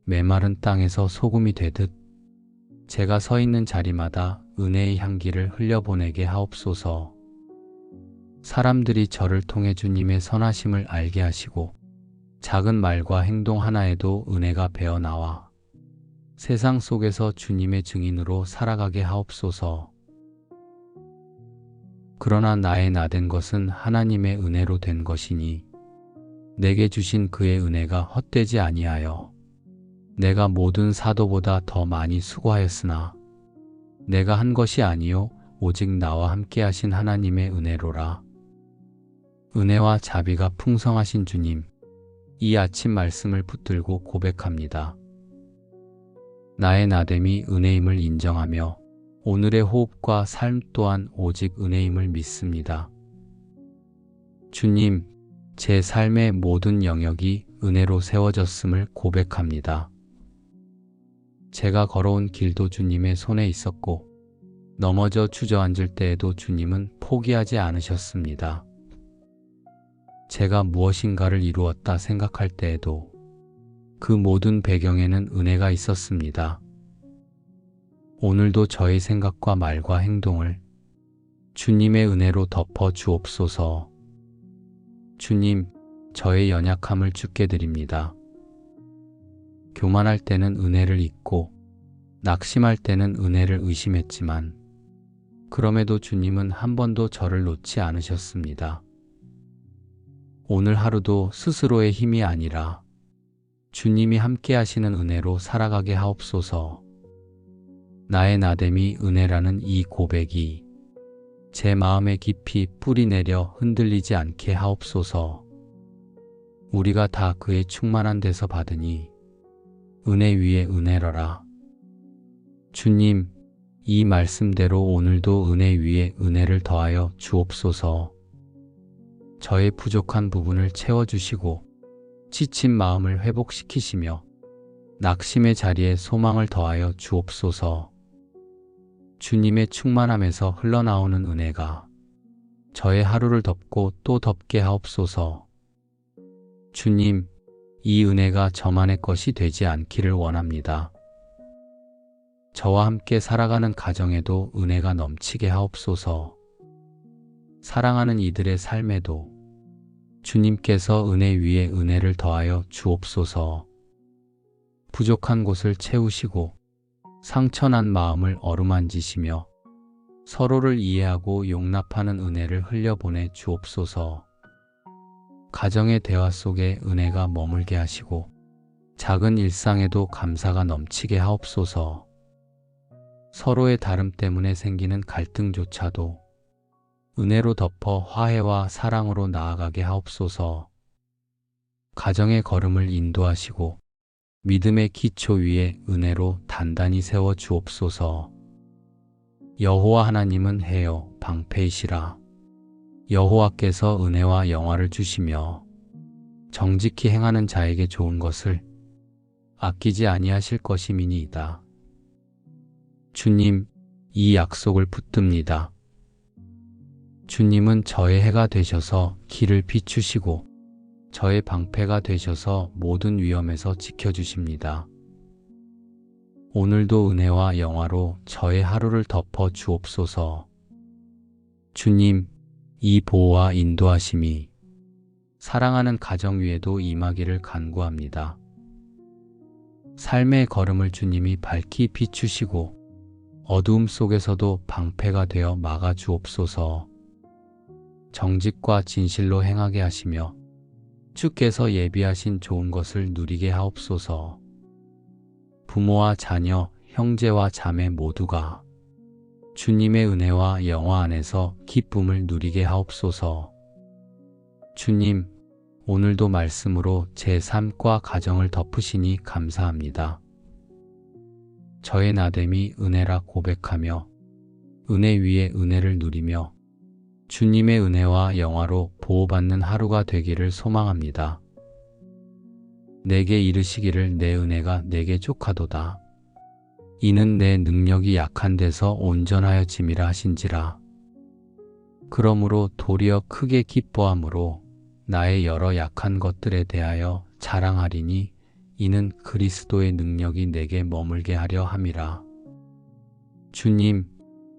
S1: 메마른 땅에서 소금이 되듯 제가 서 있는 자리마다 은혜의 향기를 흘려보내게 하옵소서. 사람들이 저를 통해 주님의 선하심을 알게 하시고 작은 말과 행동 하나에도 은혜가 배어나와 세상 속에서 주님의 증인으로 살아가게 하옵소서. 그러나 나의 나된 것은 하나님의 은혜로 된 것이니 내게 주신 그의 은혜가 헛되지 아니하여 내가 모든 사도보다 더 많이 수고하였으나 내가 한 것이 아니요 오직 나와 함께 하신 하나님의 은혜로라. 은혜와 자비가 풍성하신 주님, 이 아침 말씀을 붙들고 고백합니다. 나의 나됨이 은혜임을 인정하며 오늘의 호흡과 삶 또한 오직 은혜임을 믿습니다. 주님, 제 삶의 모든 영역이 은혜로 세워졌음을 고백합니다. 제가 걸어온 길도 주님의 손에 있었고 넘어져 주저앉을 때에도 주님은 포기하지 않으셨습니다. 제가 무엇인가를 이루었다 생각할 때에도 그 모든 배경에는 은혜가 있었습니다. 오늘도 저의 생각과 말과 행동을 주님의 은혜로 덮어 주옵소서. 주님, 저의 연약함을 주께 드립니다. 교만할 때는 은혜를 잊고 낙심할 때는 은혜를 의심했지만 그럼에도 주님은 한 번도 저를 놓지 않으셨습니다. 오늘 하루도 스스로의 힘이 아니라 주님이 함께 하시는 은혜로 살아가게 하옵소서. 나의 나됨이 은혜라는 이 고백이 제 마음에 깊이 뿌리 내려 흔들리지 않게 하옵소서. 우리가 다 그의 충만한 데서 받으니 은혜 위에 은혜로라. 주님, 이 말씀대로 오늘도 은혜 위에 은혜를 더하여 주옵소서. 저의 부족한 부분을 채워주시고 지친 마음을 회복시키시며 낙심의 자리에 소망을 더하여 주옵소서. 주님의 충만함에서 흘러나오는 은혜가 저의 하루를 덮고 또 덮게 하옵소서. 주님, 이 은혜가 저만의 것이 되지 않기를 원합니다. 저와 함께 살아가는 가정에도 은혜가 넘치게 하옵소서. 사랑하는 이들의 삶에도 주님께서 은혜 위에 은혜를 더하여 주옵소서. 부족한 곳을 채우시고 상처난 마음을 어루만지시며 서로를 이해하고 용납하는 은혜를 흘려보내 주옵소서. 가정의 대화 속에 은혜가 머물게 하시고 작은 일상에도 감사가 넘치게 하옵소서. 서로의 다름 때문에 생기는 갈등조차도 은혜로 덮어 화해와 사랑으로 나아가게 하옵소서. 가정의 걸음을 인도하시고 믿음의 기초 위에 은혜로 단단히 세워 주옵소서. 여호와 하나님은 해요 방패이시라. 여호와께서 은혜와 영화를 주시며 정직히 행하는 자에게 좋은 것을 아끼지 아니하실 것임이니이다. 주님, 이 약속을 붙듭니다. 주님은 저의 해가 되셔서 길을 비추시고 저의 방패가 되셔서 모든 위험에서 지켜주십니다. 오늘도 은혜와 영화로 저의 하루를 덮어 주옵소서. 주님, 이 보호와 인도하심이 사랑하는 가정 위에도 임하기를 간구합니다. 삶의 걸음을 주님이 밝히 비추시고 어두움 속에서도 방패가 되어 막아 주옵소서. 정직과 진실로 행하게 하시며 주께서 예비하신 좋은 것을 누리게 하옵소서. 부모와 자녀, 형제와 자매 모두가 주님의 은혜와 영화 안에서 기쁨을 누리게 하옵소서. 주님, 오늘도 말씀으로 제 삶과 가정을 덮으시니 감사합니다. 저의 나됨이 은혜라 고백하며 은혜 위에 은혜를 누리며 주님의 은혜와 영화로 보호받는 하루가 되기를 소망합니다. 내게 이르시기를 내 은혜가 내게 족하도다. 이는 내 능력이 약한 데서 온전하여 짐이라 하신지라. 그러므로 도리어 크게 기뻐함으로 나의 여러 약한 것들에 대하여 자랑하리니 이는 그리스도의 능력이 내게 머물게 하려 함이라. 주님,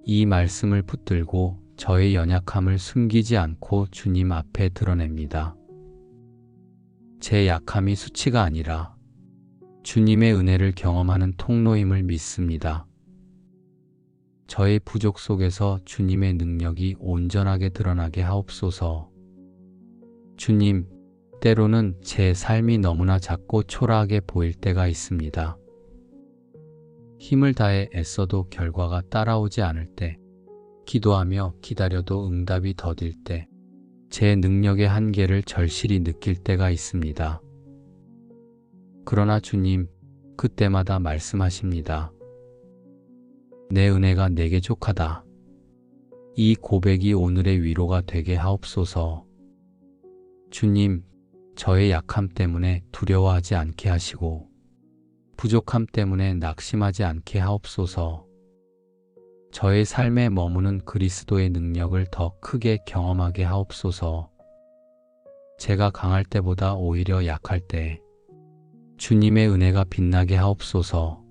S1: 이 말씀을 붙들고 저의 연약함을 숨기지 않고 주님 앞에 드러냅니다. 제 약함이 수치가 아니라 주님의 은혜를 경험하는 통로임을 믿습니다. 저의 부족 속에서 주님의 능력이 온전하게 드러나게 하옵소서. 주님, 때로는 제 삶이 너무나 작고 초라하게 보일 때가 있습니다. 힘을 다해 애써도 결과가 따라오지 않을 때, 기도하며 기다려도 응답이 더딜 때, 제 능력의 한계를 절실히 느낄 때가 있습니다. 그러나 주님, 그때마다 말씀하십니다. 내 은혜가 내게 족하다. 이 고백이 오늘의 위로가 되게 하옵소서. 주님, 저의 약함 때문에 두려워하지 않게 하시고 부족함 때문에 낙심하지 않게 하옵소서. 저의 삶에 머무는 그리스도의 능력을 더 크게 경험하게 하옵소서. 제가 강할 때보다 오히려 약할 때 주님의 은혜가 빛나게 하옵소서.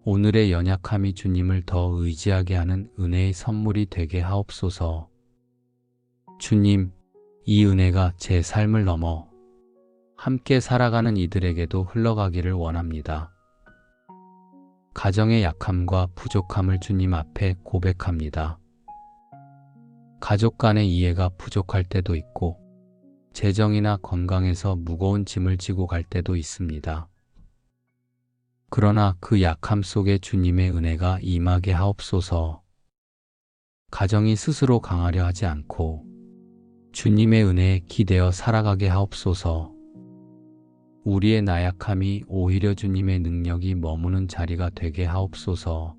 S1: 오늘의 연약함이 주님을 더 의지하게 하는 은혜의 선물이 되게 하옵소서. 주님, 이 은혜가 제 삶을 넘어 함께 살아가는 이들에게도 흘러가기를 원합니다. 가정의 약함과 부족함을 주님 앞에 고백합니다. 가족 간의 이해가 부족할 때도 있고, 재정이나 건강에서 무거운 짐을 지고 갈 때도 있습니다. 그러나 그 약함 속에 주님의 은혜가 임하게 하옵소서. 가정이 스스로 강하려 하지 않고 주님의 은혜에 기대어 살아가게 하옵소서. 우리의 나약함이 오히려 주님의 능력이 머무는 자리가 되게 하옵소서.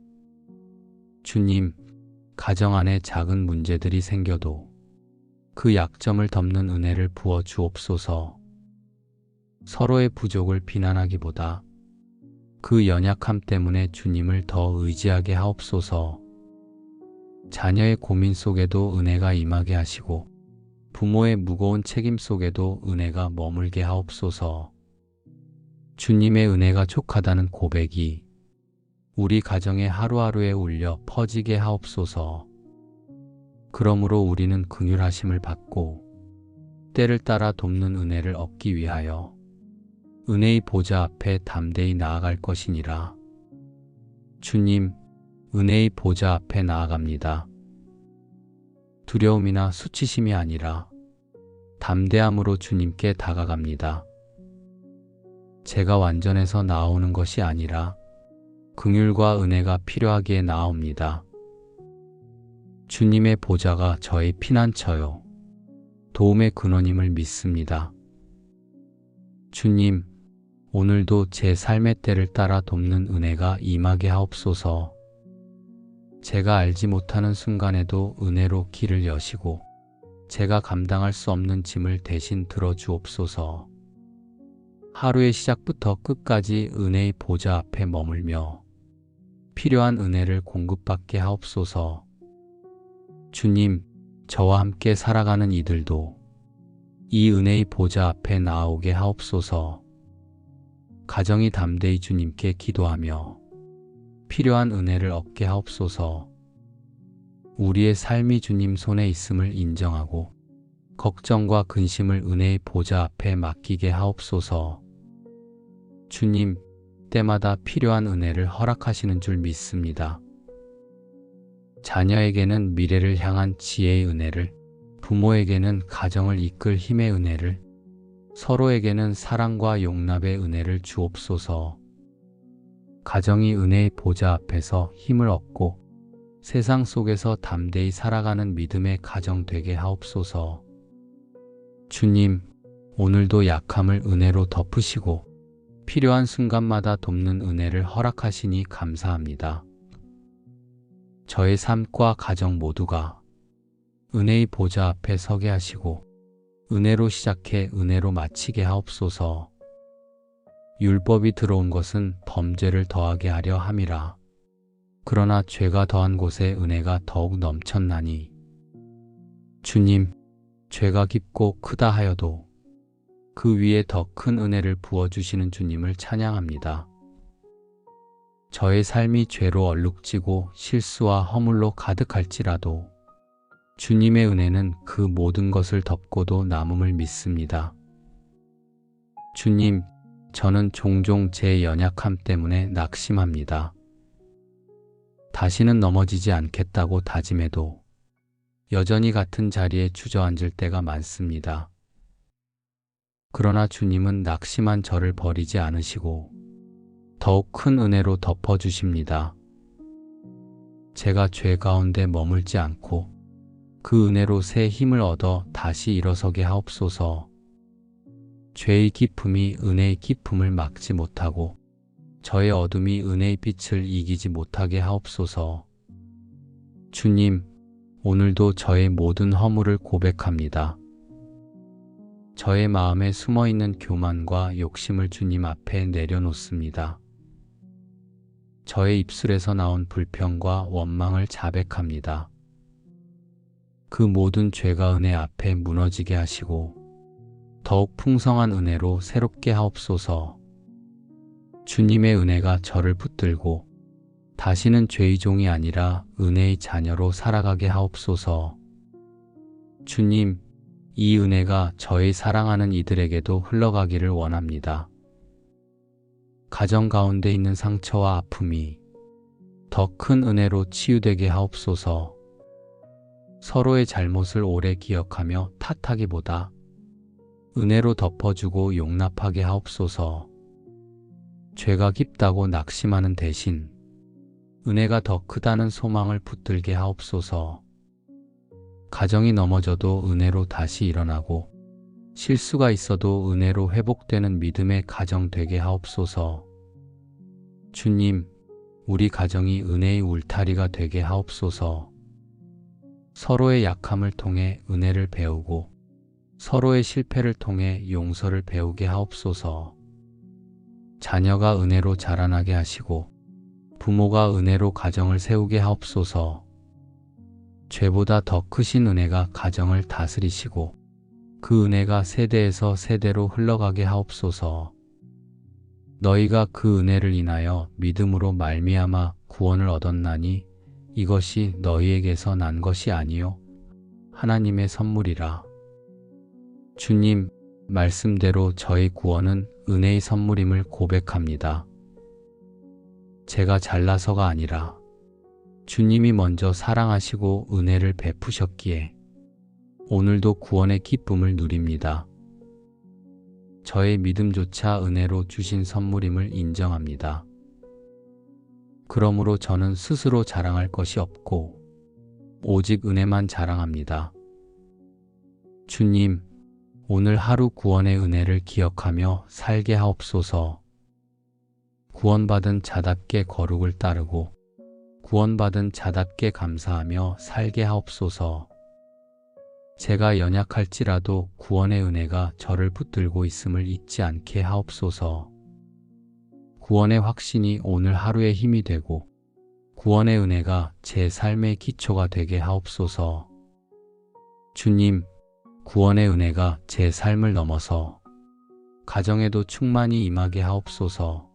S1: 주님, 가정 안에 작은 문제들이 생겨도 그 약점을 덮는 은혜를 부어 주옵소서. 서로의 부족을 비난하기보다 그 연약함 때문에 주님을 더 의지하게 하옵소서. 자녀의 고민 속에도 은혜가 임하게 하시고 부모의 무거운 책임 속에도 은혜가 머물게 하옵소서. 주님의 은혜가 족하다는 고백이 우리 가정의 하루하루에 울려 퍼지게 하옵소서. 그러므로 우리는 긍휼하심을 받고 때를 따라 돕는 은혜를 얻기 위하여 은혜의 보좌 앞에 담대히 나아갈 것이니라. 주님, 은혜의 보좌 앞에 나아갑니다. 두려움이나 수치심이 아니라 담대함으로 주님께 다가갑니다. 제가 완전해서 나오는 것이 아니라 긍휼과 은혜가 필요하기에 나옵니다. 주님의 보좌가 저의 피난처요, 도움의 근원임을 믿습니다. 주님, 오늘도 제 삶의 때를 따라 돕는 은혜가 임하게 하옵소서. 제가 알지 못하는 순간에도 은혜로 길을 여시고 제가 감당할 수 없는 짐을 대신 들어주옵소서. 하루의 시작부터 끝까지 은혜의 보좌 앞에 머물며 필요한 은혜를 공급받게 하옵소서. 주님, 저와 함께 살아가는 이들도 이 은혜의 보좌 앞에 나오게 하옵소서. 가정이 담대히 주님께 기도하며 필요한 은혜를 얻게 하옵소서. 우리의 삶이 주님 손에 있음을 인정하고 걱정과 근심을 은혜의 보좌 앞에 맡기게 하옵소서. 주님, 때마다 필요한 은혜를 허락하시는 줄 믿습니다. 자녀에게는 미래를 향한 지혜의 은혜를, 부모에게는 가정을 이끌 힘의 은혜를, 서로에게는 사랑과 용납의 은혜를 주옵소서. 가정이 은혜의 보좌 앞에서 힘을 얻고 세상 속에서 담대히 살아가는 믿음의 가정 되게 하옵소서. 주님, 오늘도 약함을 은혜로 덮으시고 필요한 순간마다 돕는 은혜를 허락하시니 감사합니다. 저의 삶과 가정 모두가 은혜의 보좌 앞에 서게 하시고 은혜로 시작해 은혜로 마치게 하옵소서. 율법이 들어온 것은 범죄를 더하게 하려 함이라. 그러나 죄가 더한 곳에 은혜가 더욱 넘쳤나니. 주님, 죄가 깊고 크다 하여도 그 위에 더 큰 은혜를 부어주시는 주님을 찬양합니다. 저의 삶이 죄로 얼룩지고 실수와 허물로 가득할지라도 주님의 은혜는 그 모든 것을 덮고도 남음을 믿습니다. 주님, 저는 종종 제 연약함 때문에 낙심합니다. 다시는 넘어지지 않겠다고 다짐해도 여전히 같은 자리에 주저앉을 때가 많습니다. 그러나 주님은 낙심한 저를 버리지 않으시고 더욱 큰 은혜로 덮어주십니다. 제가 죄 가운데 머물지 않고 그 은혜로 새 힘을 얻어 다시 일어서게 하옵소서. 죄의 깊음이 은혜의 깊음을 막지 못하고 저의 어둠이 은혜의 빛을 이기지 못하게 하옵소서. 주님, 오늘도 저의 모든 허물을 고백합니다. 저의 마음에 숨어있는 교만과 욕심을 주님 앞에 내려놓습니다. 저의 입술에서 나온 불평과 원망을 자백합니다. 그 모든 죄가 은혜 앞에 무너지게 하시고 더욱 풍성한 은혜로 새롭게 하옵소서. 주님의 은혜가 저를 붙들고 다시는 죄의 종이 아니라 은혜의 자녀로 살아가게 하옵소서. 주님, 이 은혜가 저의 사랑하는 이들에게도 흘러가기를 원합니다. 가정 가운데 있는 상처와 아픔이 더 큰 은혜로 치유되게 하옵소서. 서로의 잘못을 오래 기억하며 탓하기보다 은혜로 덮어주고 용납하게 하옵소서. 죄가 깊다고 낙심하는 대신 은혜가 더 크다는 소망을 붙들게 하옵소서. 가정이 넘어져도 은혜로 다시 일어나고 실수가 있어도 은혜로 회복되는 믿음의 가정 되게 하옵소서. 주님, 우리 가정이 은혜의 울타리가 되게 하옵소서. 서로의 약함을 통해 은혜를 배우고 서로의 실패를 통해 용서를 배우게 하옵소서. 자녀가 은혜로 자라나게 하시고 부모가 은혜로 가정을 세우게 하옵소서. 죄보다 더 크신 은혜가 가정을 다스리시고 그 은혜가 세대에서 세대로 흘러가게 하옵소서. 너희가 그 은혜를 인하여 믿음으로 말미암아 구원을 얻었나니 이것이 너희에게서 난 것이 아니요 하나님의 선물이라. 주님, 말씀대로 저희 구원은 은혜의 선물임을 고백합니다. 제가 잘나서가 아니라 주님이 먼저 사랑하시고 은혜를 베푸셨기에 오늘도 구원의 기쁨을 누립니다. 저의 믿음조차 은혜로 주신 선물임을 인정합니다. 그러므로 저는 스스로 자랑할 것이 없고 오직 은혜만 자랑합니다. 주님, 오늘 하루 구원의 은혜를 기억하며 살게 하옵소서. 구원받은 자답게 거룩을 따르고 구원받은 자답게 감사하며 살게 하옵소서. 제가 연약할지라도 구원의 은혜가 저를 붙들고 있음을 잊지 않게 하옵소서. 구원의 확신이 오늘 하루의 힘이 되고 구원의 은혜가 제 삶의 기초가 되게 하옵소서. 주님, 구원의 은혜가 제 삶을 넘어서 가정에도 충만히 임하게 하옵소서.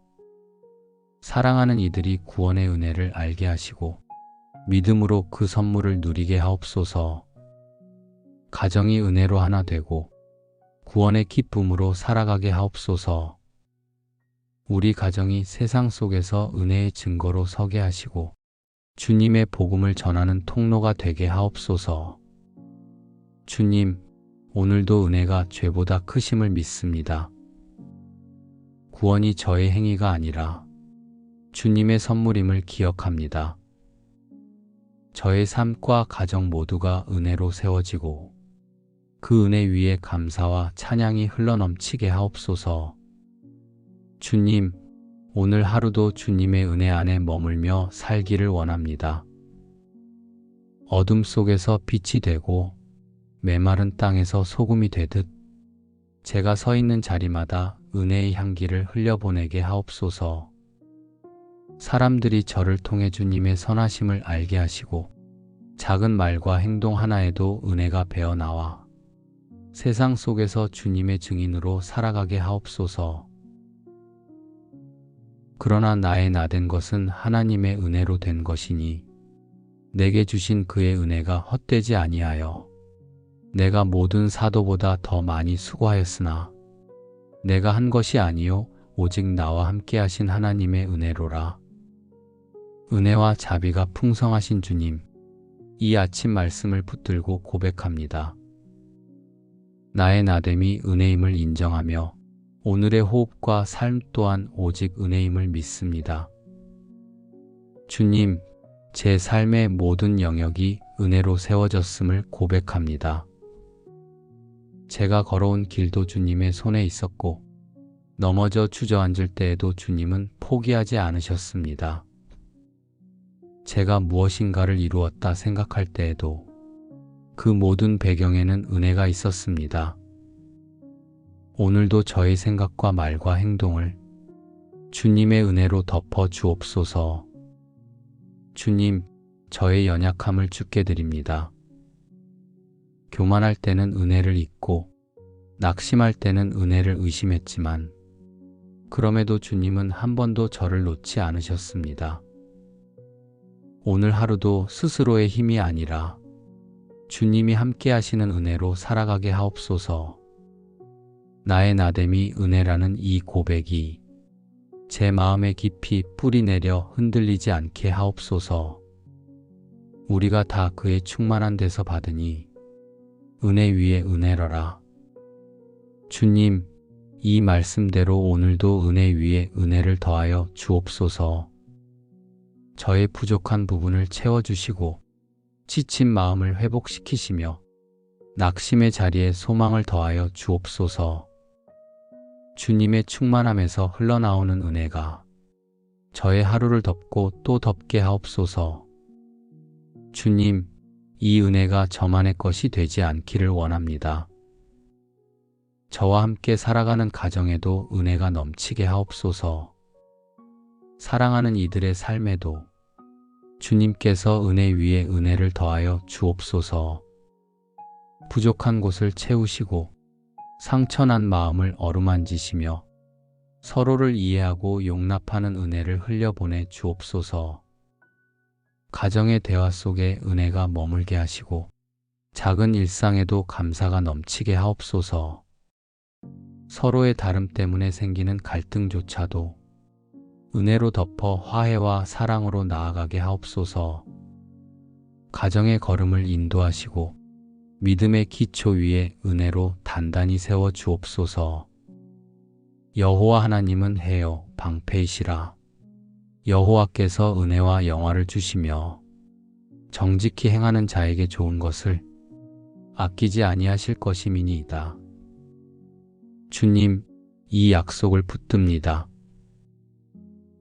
S1: 사랑하는 이들이 구원의 은혜를 알게 하시고 믿음으로 그 선물을 누리게 하옵소서. 가정이 은혜로 하나 되고 구원의 기쁨으로 살아가게 하옵소서. 우리 가정이 세상 속에서 은혜의 증거로 서게 하시고 주님의 복음을 전하는 통로가 되게 하옵소서. 주님, 오늘도 은혜가 죄보다 크심을 믿습니다. 구원이 저의 행위가 아니라 주님의 선물임을 기억합니다. 저의 삶과 가정 모두가 은혜로 세워지고 그 은혜 위에 감사와 찬양이 흘러넘치게 하옵소서. 주님, 오늘 하루도 주님의 은혜 안에 머물며 살기를 원합니다. 어둠 속에서 빛이 되고 메마른 땅에서 소금이 되듯 제가 서 있는 자리마다 은혜의 향기를 흘려보내게 하옵소서. 사람들이 저를 통해 주님의 선하심을 알게 하시고 작은 말과 행동 하나에도 은혜가 배어나와 세상 속에서 주님의 증인으로 살아가게 하옵소서. 그러나 나의 나된 것은 하나님의 은혜로 된 것이니 내게 주신 그의 은혜가 헛되지 아니하여 내가 모든 사도보다 더 많이 수고하였으나 내가 한 것이 아니요 오직 나와 함께 하신 하나님의 은혜로라. 은혜와 자비가 풍성하신 주님, 이 아침 말씀을 붙들고 고백합니다. 나의 나됨이 은혜임을 인정하며 오늘의 호흡과 삶 또한 오직 은혜임을 믿습니다. 주님, 제 삶의 모든 영역이 은혜로 세워졌음을 고백합니다. 제가 걸어온 길도 주님의 손에 있었고 넘어져 주저앉을 때에도 주님은 포기하지 않으셨습니다. 제가 무엇인가를 이루었다 생각할 때에도 그 모든 배경에는 은혜가 있었습니다. 오늘도 저의 생각과 말과 행동을 주님의 은혜로 덮어 주옵소서. 주님, 저의 연약함을 주께 드립니다. 교만할 때는 은혜를 잊고 낙심할 때는 은혜를 의심했지만 그럼에도 주님은 한 번도 저를 놓지 않으셨습니다. 오늘 하루도 스스로의 힘이 아니라 주님이 함께 하시는 은혜로 살아가게 하옵소서. 나의 나됨이 은혜라는 이 고백이 제 마음에 깊이 뿌리 내려 흔들리지 않게 하옵소서. 우리가 다 그의 충만한 데서 받으니 은혜 위에 은혜로라. 주님, 이 말씀대로 오늘도 은혜 위에 은혜를 더하여 주옵소서. 저의 부족한 부분을 채워주시고 지친 마음을 회복시키시며 낙심의 자리에 소망을 더하여 주옵소서. 주님의 충만함에서 흘러나오는 은혜가 저의 하루를 덮고 또 덮게 하옵소서. 주님, 이 은혜가 저만의 것이 되지 않기를 원합니다. 저와 함께 살아가는 가정에도 은혜가 넘치게 하옵소서. 사랑하는 이들의 삶에도 주님께서 은혜 위에 은혜를 더하여 주옵소서. 부족한 곳을 채우시고 상처난 마음을 어루만지시며 서로를 이해하고 용납하는 은혜를 흘려보내 주옵소서. 가정의 대화 속에 은혜가 머물게 하시고 작은 일상에도 감사가 넘치게 하옵소서. 서로의 다름 때문에 생기는 갈등조차도 은혜로 덮어 화해와 사랑으로 나아가게 하옵소서. 가정의 걸음을 인도하시고 믿음의 기초 위에 은혜로 단단히 세워 주옵소서. 여호와 하나님은 해요 방패이시라. 여호와께서 은혜와 영화를 주시며 정직히 행하는 자에게 좋은 것을 아끼지 아니하실 것임이니이다. 주님, 이 약속을 붙듭니다.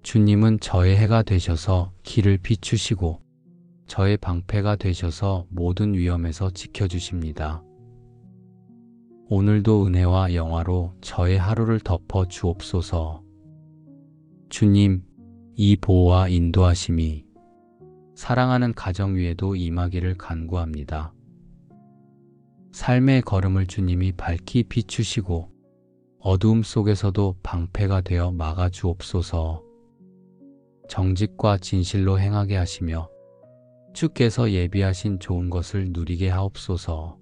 S1: 주님은 저의 해가 되셔서 길을 비추시고 저의 방패가 되셔서 모든 위험에서 지켜주십니다. 오늘도 은혜와 영화로 저의 하루를 덮어 주옵소서. 주님, 이 보호와 인도하심이 사랑하는 가정 위에도 임하기를 간구합니다. 삶의 걸음을 주님이 밝히 비추시고 어두움 속에서도 방패가 되어 막아 주옵소서. 정직과 진실로 행하게 하시며 주께서 예비하신 좋은 것을 누리게 하옵소서.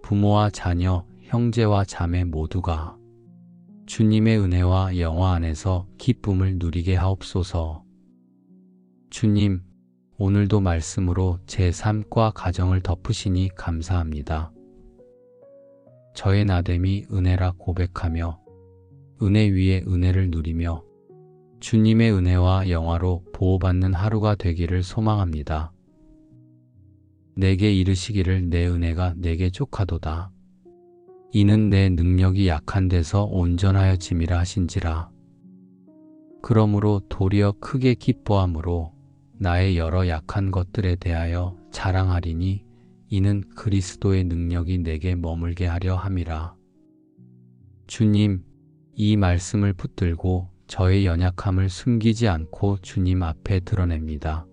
S1: 부모와 자녀, 형제와 자매 모두가 주님의 은혜와 영화 안에서 기쁨을 누리게 하옵소서. 주님, 오늘도 말씀으로 제 삶과 가정을 덮으시니 감사합니다. 저의 나됨이 은혜라 고백하며 은혜 위에 은혜를 누리며 주님의 은혜와 영화로 보호받는 하루가 되기를 소망합니다. 내게 이르시기를 내 은혜가 내게 족하도다. 이는 내 능력이 약한 데서 온전하여짐이라 하신지라. 그러므로 도리어 크게 기뻐함으로 나의 여러 약한 것들에 대하여 자랑하리니 이는 그리스도의 능력이 내게 머물게 하려 함이라. 주님, 이 말씀을 붙들고 저의 연약함을 숨기지 않고 주님 앞에 드러냅니다.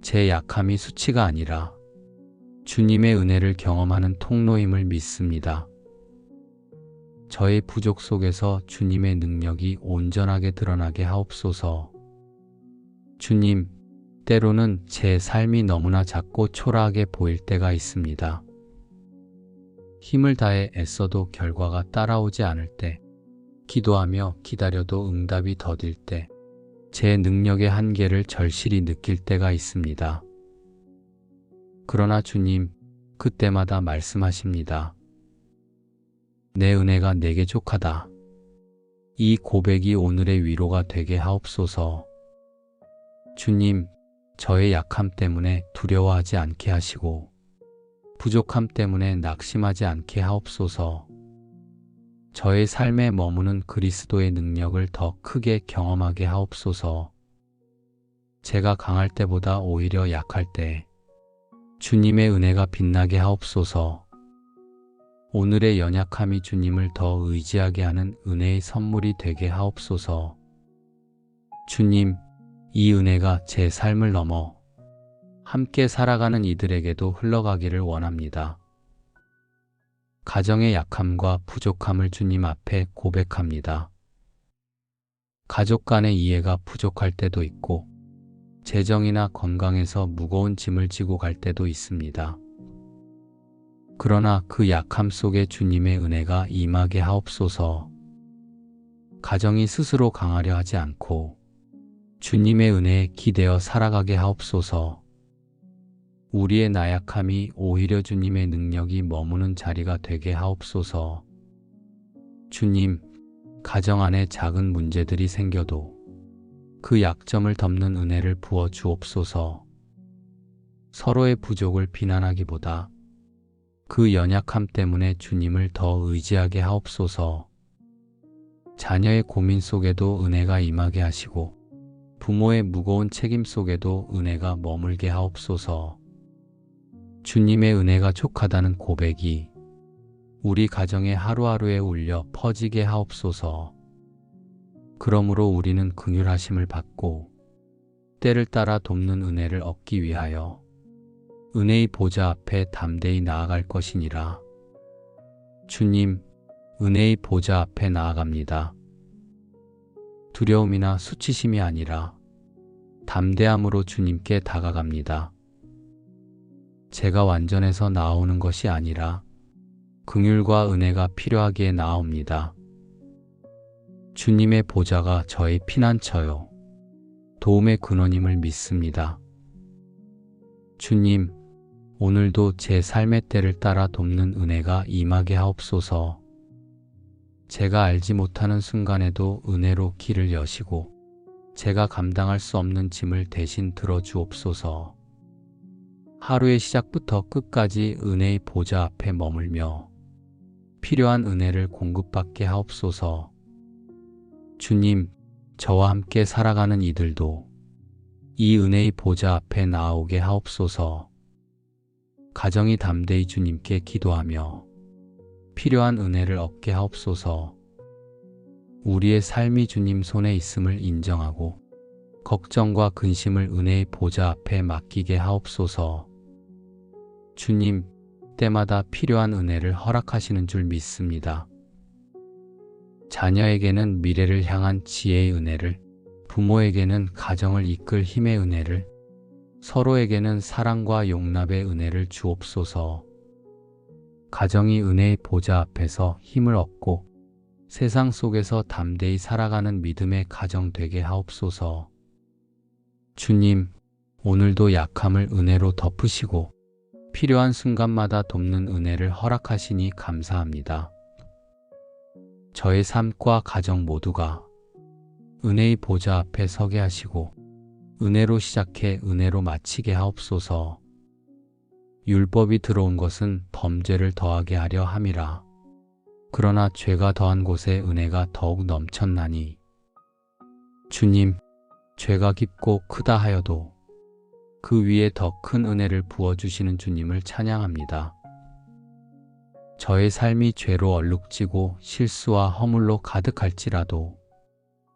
S1: 제 약함이 수치가 아니라 주님의 은혜를 경험하는 통로임을 믿습니다. 저의 부족 속에서 주님의 능력이 온전하게 드러나게 하옵소서. 주님, 때로는 제 삶이 너무나 작고 초라하게 보일 때가 있습니다. 힘을 다해 애써도 결과가 따라오지 않을 때, 기도하며 기다려도 응답이 더딜 때, 제 능력의 한계를 절실히 느낄 때가 있습니다. 그러나 주님, 그때마다 말씀하십니다. 내 은혜가 내게 족하다. 이 고백이 오늘의 위로가 되게 하옵소서. 주님, 저의 약함 때문에 두려워하지 않게 하시고 부족함 때문에 낙심하지 않게 하옵소서. 저의 삶에 머무는 그리스도의 능력을 더 크게 경험하게 하옵소서. 제가 강할 때보다 오히려 약할 때 주님의 은혜가 빛나게 하옵소서. 오늘의 연약함이 주님을 더 의지하게 하는 은혜의 선물이 되게 하옵소서. 주님, 이 은혜가 제 삶을 넘어 함께 살아가는 이들에게도 흘러가기를 원합니다. 가정의 약함과 부족함을 주님 앞에 고백합니다. 가족 간의 이해가 부족할 때도 있고 재정이나 건강에서 무거운 짐을 지고 갈 때도 있습니다. 그러나 그 약함 속에 주님의 은혜가 임하게 하옵소서. 가정이 스스로 강하려 하지 않고 주님의 은혜에 기대어 살아가게 하옵소서. 우리의 나약함이 오히려 주님의 능력이 머무는 자리가 되게 하옵소서. 주님, 가정 안에 작은 문제들이 생겨도 그 약점을 덮는 은혜를 부어 주옵소서. 서로의 부족을 비난하기보다 그 연약함 때문에 주님을 더 의지하게 하옵소서. 자녀의 고민 속에도 은혜가 임하게 하시고 부모의 무거운 책임 속에도 은혜가 머물게 하옵소서. 주님의 은혜가 족하다는 고백이 우리 가정에 하루하루에 울려 퍼지게 하옵소서. 그러므로 우리는 긍휼하심을 받고 때를 따라 돕는 은혜를 얻기 위하여 은혜의 보좌 앞에 담대히 나아갈 것이니라. 주님, 은혜의 보좌 앞에 나아갑니다. 두려움이나 수치심이 아니라 담대함으로 주님께 다가갑니다. 제가 완전해서 나오는 것이 아니라 긍휼과 은혜가 필요하기에 나옵니다. 주님의 보좌가 저의 피난처요, 도움의 근원임을 믿습니다. 주님, 오늘도 제 삶의 때를 따라 돕는 은혜가 임하게 하옵소서. 제가 알지 못하는 순간에도 은혜로 길을 여시고 제가 감당할 수 없는 짐을 대신 들어주옵소서. 하루의 시작부터 끝까지 은혜의 보좌 앞에 머물며 필요한 은혜를 공급받게 하옵소서. 주님, 저와 함께 살아가는 이들도 이 은혜의 보좌 앞에 나오게 하옵소서. 가정이 담대히 주님께 기도하며 필요한 은혜를 얻게 하옵소서. 우리의 삶이 주님 손에 있음을 인정하고 걱정과 근심을 은혜의 보좌 앞에 맡기게 하옵소서. 주님, 때마다 필요한 은혜를 허락하시는 줄 믿습니다. 자녀에게는 미래를 향한 지혜의 은혜를, 부모에게는 가정을 이끌 힘의 은혜를, 서로에게는 사랑과 용납의 은혜를 주옵소서. 가정이 은혜의 보좌 앞에서 힘을 얻고 세상 속에서 담대히 살아가는 믿음의 가정 되게 하옵소서. 주님, 오늘도 약함을 은혜로 덮으시고 필요한 순간마다 돕는 은혜를 허락하시니 감사합니다. 저의 삶과 가정 모두가 은혜의 보좌 앞에 서게 하시고 은혜로 시작해 은혜로 마치게 하옵소서. 율법이 들어온 것은 범죄를 더하게 하려 함이라. 그러나 죄가 더한 곳에 은혜가 더욱 넘쳤나니 주님, 죄가 깊고 크다 하여도 그 위에 더 큰 은혜를 부어주시는 주님을 찬양합니다. 저의 삶이 죄로 얼룩지고 실수와 허물로 가득할지라도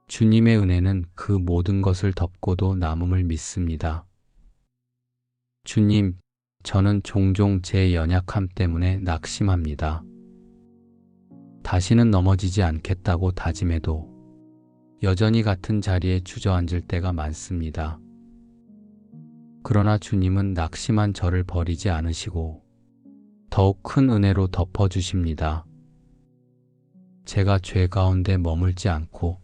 S1: 주님의 은혜는 그 모든 것을 덮고도 남음을 믿습니다. 주님, 저는 종종 제 연약함 때문에 낙심합니다. 다시는 넘어지지 않겠다고 다짐해도 여전히 같은 자리에 주저앉을 때가 많습니다. 그러나 주님은 낙심한 저를 버리지 않으시고 더욱 큰 은혜로 덮어주십니다. 제가 죄 가운데 머물지 않고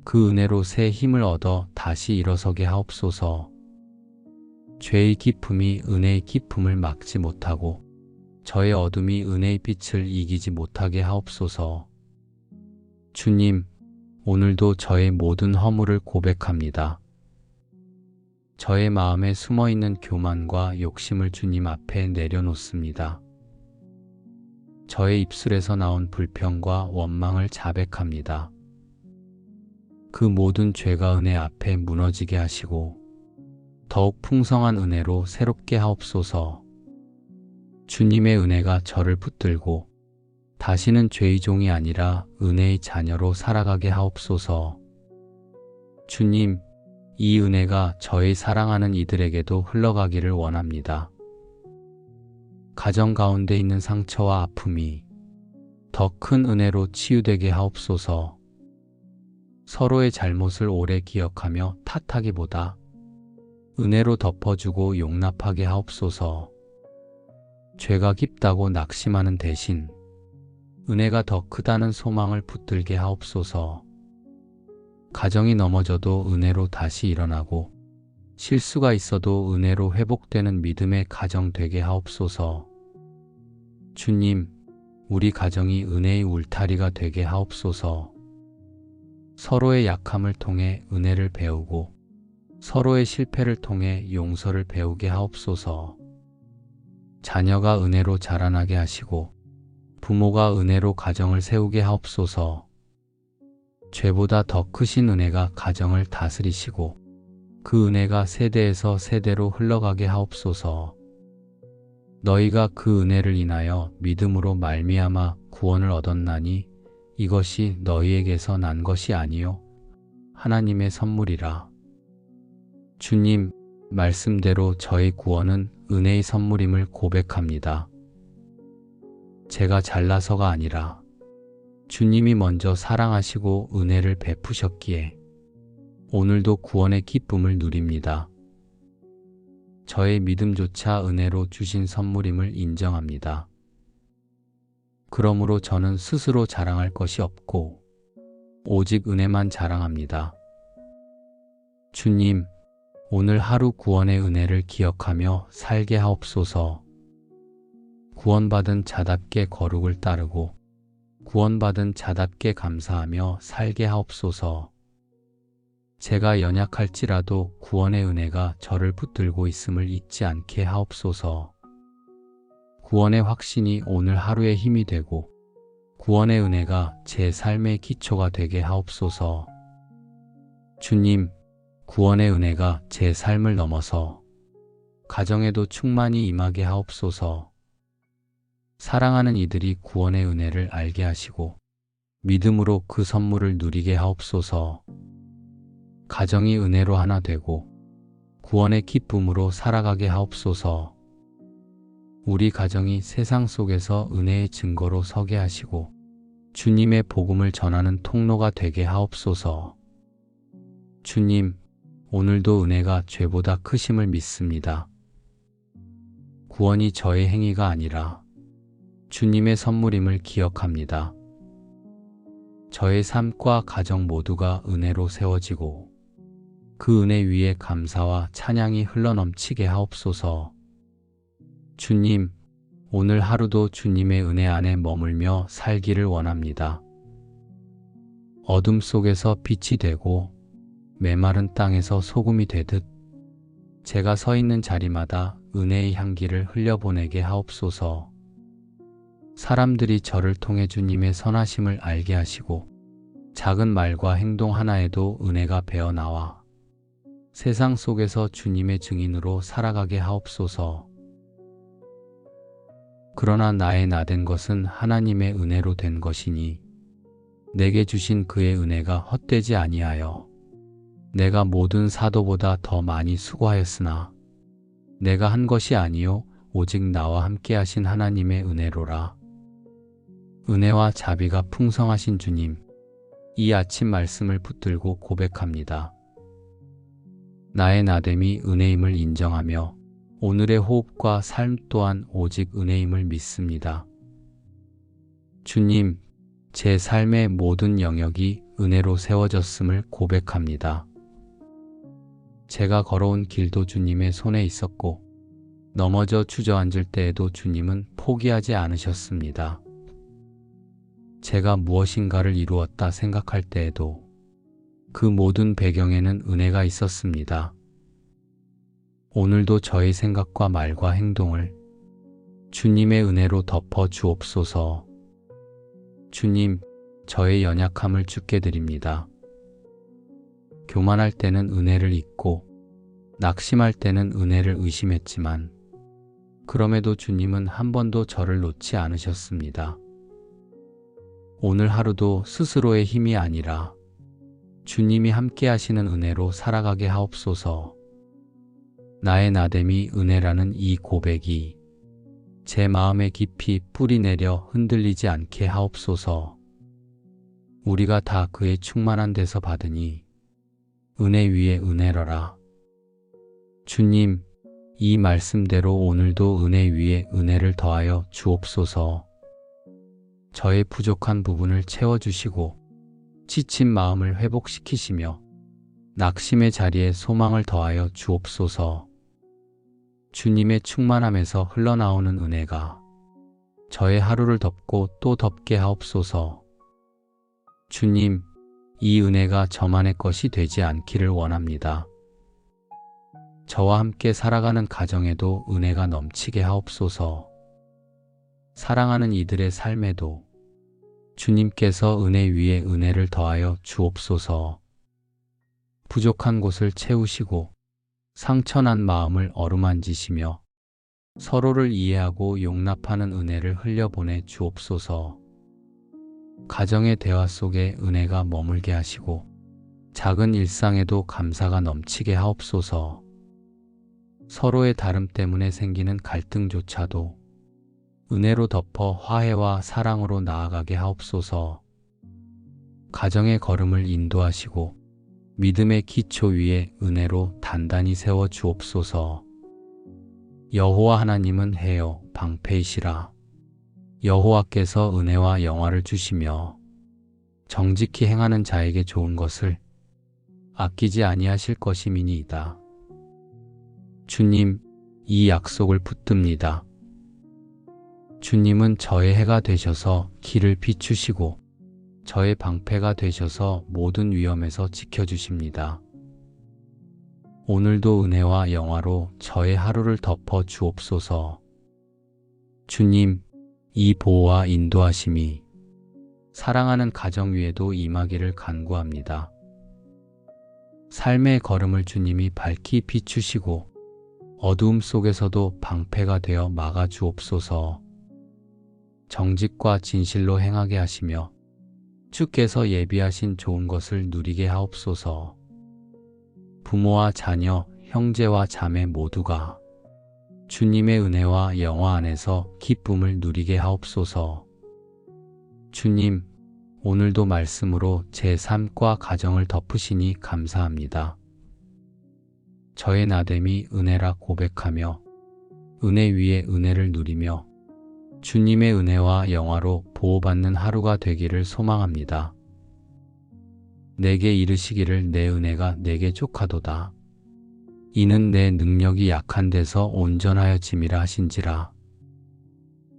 S1: 그 은혜로 새 힘을 얻어 다시 일어서게 하옵소서. 죄의 깊음이 은혜의 깊음을 막지 못하고 저의 어둠이 은혜의 빛을 이기지 못하게 하옵소서. 주님, 오늘도 저의 모든 허물을 고백합니다. 저의 마음에 숨어있는 교만과 욕심을 주님 앞에 내려놓습니다. 저의 입술에서 나온 불평과 원망을 자백합니다. 그 모든 죄가 은혜 앞에 무너지게 하시고 더욱 풍성한 은혜로 새롭게 하옵소서. 주님의 은혜가 저를 붙들고 다시는 죄의 종이 아니라 은혜의 자녀로 살아가게 하옵소서. 주님, 이 은혜가 저의 사랑하는 이들에게도 흘러가기를 원합니다. 가정 가운데 있는 상처와 아픔이 더 큰 은혜로 치유되게 하옵소서. 서로의 잘못을 오래 기억하며 탓하기보다 은혜로 덮어주고 용납하게 하옵소서. 죄가 깊다고 낙심하는 대신 은혜가 더 크다는 소망을 붙들게 하옵소서. 가정이 넘어져도 은혜로 다시 일어나고 실수가 있어도 은혜로 회복되는 믿음의 가정 되게 하옵소서. 주님, 우리 가정이 은혜의 울타리가 되게 하옵소서. 서로의 약함을 통해 은혜를 배우고 서로의 실패를 통해 용서를 배우게 하옵소서. 자녀가 은혜로 자라나게 하시고 부모가 은혜로 가정을 세우게 하옵소서. 죄보다 더 크신 은혜가 가정을 다스리시고 그 은혜가 세대에서 세대로 흘러가게 하옵소서. 너희가 그 은혜를 인하여 믿음으로 말미암아 구원을 얻었나니 이것이 너희에게서 난 것이 아니요 하나님의 선물이라. 주님, 말씀대로 저의 구원은 은혜의 선물임을 고백합니다. 제가 잘나서가 아니라 주님이 먼저 사랑하시고 은혜를 베푸셨기에 오늘도 구원의 기쁨을 누립니다. 저의 믿음조차 은혜로 주신 선물임을 인정합니다. 그러므로 저는 스스로 자랑할 것이 없고 오직 은혜만 자랑합니다. 주님, 오늘 하루 구원의 은혜를 기억하며 살게 하옵소서. 구원받은 자답게 거룩을 따르고 구원받은 자답게 감사하며 살게 하옵소서. 제가 연약할지라도 구원의 은혜가 저를 붙들고 있음을 잊지 않게 하옵소서. 구원의 확신이 오늘 하루의 힘이 되고 구원의 은혜가 제 삶의 기초가 되게 하옵소서. 주님, 구원의 은혜가 제 삶을 넘어서 가정에도 충만히 임하게 하옵소서. 사랑하는 이들이 구원의 은혜를 알게 하시고 믿음으로 그 선물을 누리게 하옵소서. 가정이 은혜로 하나 되고 구원의 기쁨으로 살아가게 하옵소서. 우리 가정이 세상 속에서 은혜의 증거로 서게 하시고 주님의 복음을 전하는 통로가 되게 하옵소서. 주님, 오늘도 은혜가 죄보다 크심을 믿습니다. 구원이 저의 행위가 아니라 주님의 선물임을 기억합니다. 저의 삶과 가정 모두가 은혜로 세워지고 그 은혜 위에 감사와 찬양이 흘러넘치게 하옵소서. 주님, 오늘 하루도 주님의 은혜 안에 머물며 살기를 원합니다. 어둠 속에서 빛이 되고 메마른 땅에서 소금이 되듯 제가 서 있는 자리마다 은혜의 향기를 흘려보내게 하옵소서. 사람들이 저를 통해 주님의 선하심을 알게 하시고 작은 말과 행동 하나에도 은혜가 배어나와 세상 속에서 주님의 증인으로 살아가게 하옵소서. 그러나 나의 나된 것은 하나님의 은혜로 된 것이니 내게 주신 그의 은혜가 헛되지 아니하여 내가 모든 사도보다 더 많이 수고하였으나 내가 한 것이 아니요 오직 나와 함께 하신 하나님의 은혜로라. 은혜와 자비가 풍성하신 주님, 이 아침 말씀을 붙들고 고백합니다. 나의 나됨이 은혜임을 인정하며 오늘의 호흡과 삶 또한 오직 은혜임을 믿습니다. 주님, 제 삶의 모든 영역이 은혜로 세워졌음을 고백합니다. 제가 걸어온 길도 주님의 손에 있었고 넘어져 주저앉을 때에도 주님은 포기하지 않으셨습니다. 제가 무엇인가를 이루었다 생각할 때에도 그 모든 배경에는 은혜가 있었습니다. 오늘도 저의 생각과 말과 행동을 주님의 은혜로 덮어 주옵소서. 주님, 저의 연약함을 주께 드립니다. 교만할 때는 은혜를 잊고 낙심할 때는 은혜를 의심했지만 그럼에도 주님은 한 번도 저를 놓지 않으셨습니다. 오늘 하루도 스스로의 힘이 아니라 주님이 함께 하시는 은혜로 살아가게 하옵소서. 나의 나됨이 은혜라는 이 고백이 제 마음에 깊이 뿌리 내려 흔들리지 않게 하옵소서. 우리가 다 그의 충만한 데서 받으니 은혜 위에 은혜로라. 주님, 이 말씀대로 오늘도 은혜 위에 은혜를 더하여 주옵소서. 저의 부족한 부분을 채워주시고 지친 마음을 회복시키시며 낙심의 자리에 소망을 더하여 주옵소서. 주님의 충만함에서 흘러나오는 은혜가 저의 하루를 덮고 또 덮게 하옵소서. 주님, 이 은혜가 저만의 것이 되지 않기를 원합니다. 저와 함께 살아가는 가정에도 은혜가 넘치게 하옵소서. 사랑하는 이들의 삶에도 주님께서 은혜 위에 은혜를 더하여 주옵소서. 부족한 곳을 채우시고 상처난 마음을 어루만지시며 서로를 이해하고 용납하는 은혜를 흘려보내 주옵소서. 가정의 대화 속에 은혜가 머물게 하시고 작은 일상에도 감사가 넘치게 하옵소서. 서로의 다름 때문에 생기는 갈등조차도 은혜로 덮어 화해와 사랑으로 나아가게 하옵소서. 가정의 걸음을 인도하시고 믿음의 기초 위에 은혜로 단단히 세워 주옵소서. 여호와 하나님은 해요 방패이시라. 여호와께서 은혜와 영화를 주시며 정직히 행하는 자에게 좋은 것을 아끼지 아니하실 것임이니이다. 주님, 이 약속을 붙듭니다. 주님은 저의 해가 되셔서 길을 비추시고 저의 방패가 되셔서 모든 위험에서 지켜주십니다. 오늘도 은혜와 영화로 저의 하루를 덮어 주옵소서. 주님, 이 보호와 인도하심이 사랑하는 가정 위에도 임하기를 간구합니다. 삶의 걸음을 주님이 밝히 비추시고 어두움 속에서도 방패가 되어 막아 주옵소서. 정직과 진실로 행하게 하시며 주께서 예비하신 좋은 것을 누리게 하옵소서. 부모와 자녀, 형제와 자매 모두가 주님의 은혜와 영화 안에서 기쁨을 누리게 하옵소서. 주님, 오늘도 말씀으로 제 삶과 가정을 덮으시니 감사합니다. 저의 나됨이 은혜라 고백하며 은혜 위에 은혜를 누리며 주님의 은혜와 영화로 보호받는 하루가 되기를 소망합니다. 내게 이르시기를 내 은혜가 내게 족하도다. 이는 내 능력이 약한 데서 온전하여 짐이라 하신지라.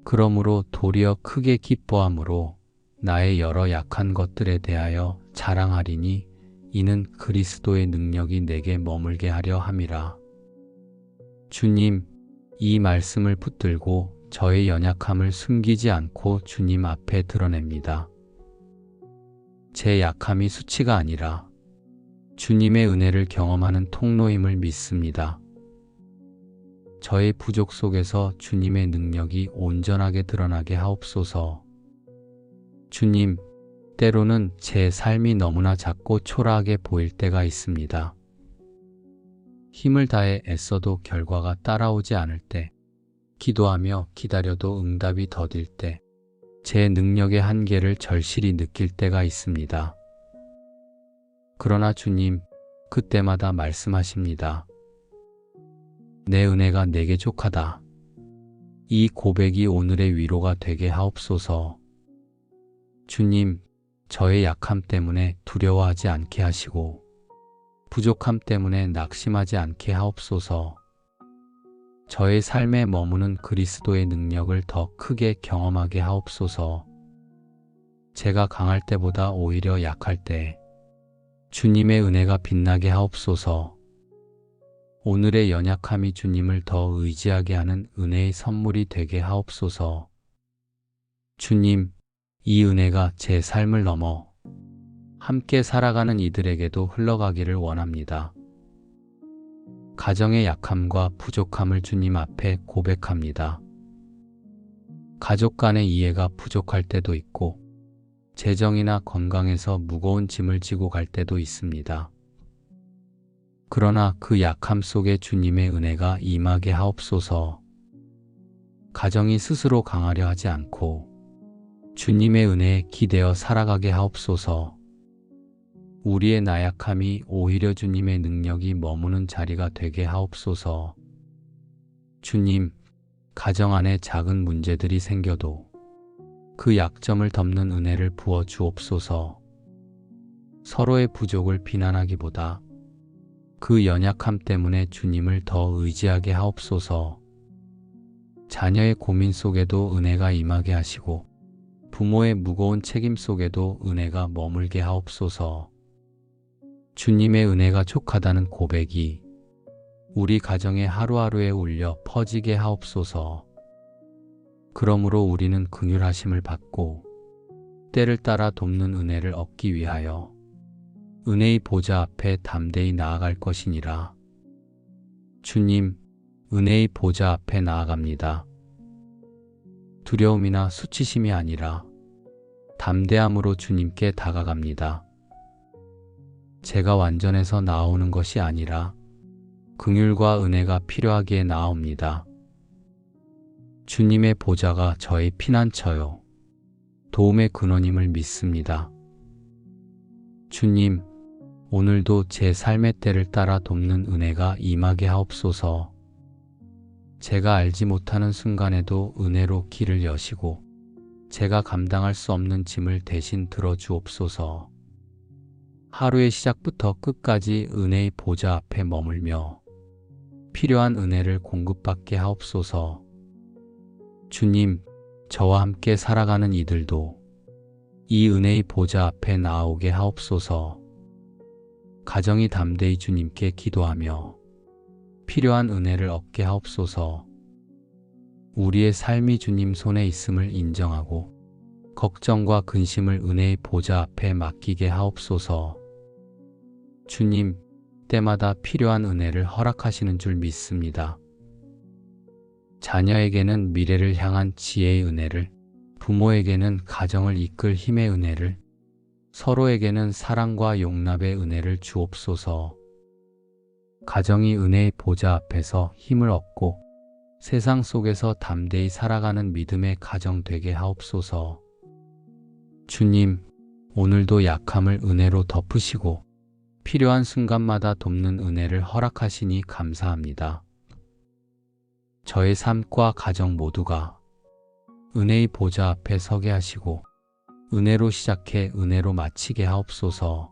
S1: 그러므로 도리어 크게 기뻐함으로 나의 여러 약한 것들에 대하여 자랑하리니 이는 그리스도의 능력이 내게 머물게 하려 함이라. 주님, 이 말씀을 붙들고 저의 연약함을 숨기지 않고 주님 앞에 드러냅니다. 제 약함이 수치가 아니라 주님의 은혜를 경험하는 통로임을 믿습니다. 저의 부족 속에서 주님의 능력이 온전하게 드러나게 하옵소서. 주님, 때로는 제 삶이 너무나 작고 초라하게 보일 때가 있습니다. 힘을 다해 애써도 결과가 따라오지 않을 때, 기도하며 기다려도 응답이 더딜 때, 제 능력의 한계를 절실히 느낄 때가 있습니다. 그러나 주님, 그때마다 말씀하십니다. 내 은혜가 내게 족하다. 이 고백이 오늘의 위로가 되게 하옵소서. 주님, 저의 약함 때문에 두려워하지 않게 하시고 부족함 때문에 낙심하지 않게 하옵소서. 저의 삶에 머무는 그리스도의 능력을 더 크게 경험하게 하옵소서. 제가 강할 때보다 오히려 약할 때 주님의 은혜가 빛나게 하옵소서. 오늘의 연약함이 주님을 더 의지하게 하는 은혜의 선물이 되게 하옵소서. 주님, 이 은혜가 제 삶을 넘어 함께 살아가는 이들에게도 흘러가기를 원합니다. 가정의 약함과 부족함을 주님 앞에 고백합니다. 가족 간의 이해가 부족할 때도 있고 재정이나 건강에서 무거운 짐을 지고 갈 때도 있습니다. 그러나 그 약함 속에 주님의 은혜가 임하게 하옵소서. 가정이 스스로 강하려 하지 않고 주님의 은혜에 기대어 살아가게 하옵소서. 우리의 나약함이 오히려 주님의 능력이 머무는 자리가 되게 하옵소서. 주님, 가정 안에 작은 문제들이 생겨도 그 약점을 덮는 은혜를 부어 주옵소서. 서로의 부족을 비난하기보다 그 연약함 때문에 주님을 더 의지하게 하옵소서. 자녀의 고민 속에도 은혜가 임하게 하시고 부모의 무거운 책임 속에도 은혜가 머물게 하옵소서. 주님의 은혜가 족하다는 고백이 우리 가정에 하루하루에 울려 퍼지게 하옵소서. 그러므로 우리는 긍휼하심을 받고 때를 따라 돕는 은혜를 얻기 위하여 은혜의 보좌 앞에 담대히 나아갈 것이니라. 주님, 은혜의 보좌 앞에 나아갑니다. 두려움이나 수치심이 아니라 담대함으로 주님께 다가갑니다. 제가 완전해서 나오는 것이 아니라 긍휼과 은혜가 필요하기에 나옵니다. 주님의 보좌가 저의 피난처요, 도움의 근원임을 믿습니다. 주님, 오늘도 제 삶의 때를 따라 돕는 은혜가 임하게 하옵소서. 제가 알지 못하는 순간에도 은혜로 길을 여시고 제가 감당할 수 없는 짐을 대신 들어주옵소서. 하루의 시작부터 끝까지 은혜의 보좌 앞에 머물며 필요한 은혜를 공급받게 하옵소서. 주님, 저와 함께 살아가는 이들도 이 은혜의 보좌 앞에 나오게 하옵소서. 가정이 담대히 주님께 기도하며 필요한 은혜를 얻게 하옵소서. 우리의 삶이 주님 손에 있음을 인정하고 걱정과 근심을 은혜의 보좌 앞에 맡기게 하옵소서. 주님, 때마다 필요한 은혜를 허락하시는 줄 믿습니다. 자녀에게는 미래를 향한 지혜의 은혜를, 부모에게는 가정을 이끌 힘의 은혜를, 서로에게는 사랑과 용납의 은혜를 주옵소서. 가정이 은혜의 보좌 앞에서 힘을 얻고 세상 속에서 담대히 살아가는 믿음의 가정 되게 하옵소서. 주님, 오늘도 약함을 은혜로 덮으시고 필요한 순간마다 돕는 은혜를 허락하시니 감사합니다. 저의 삶과 가정 모두가 은혜의 보좌 앞에 서게 하시고 은혜로 시작해 은혜로 마치게 하옵소서.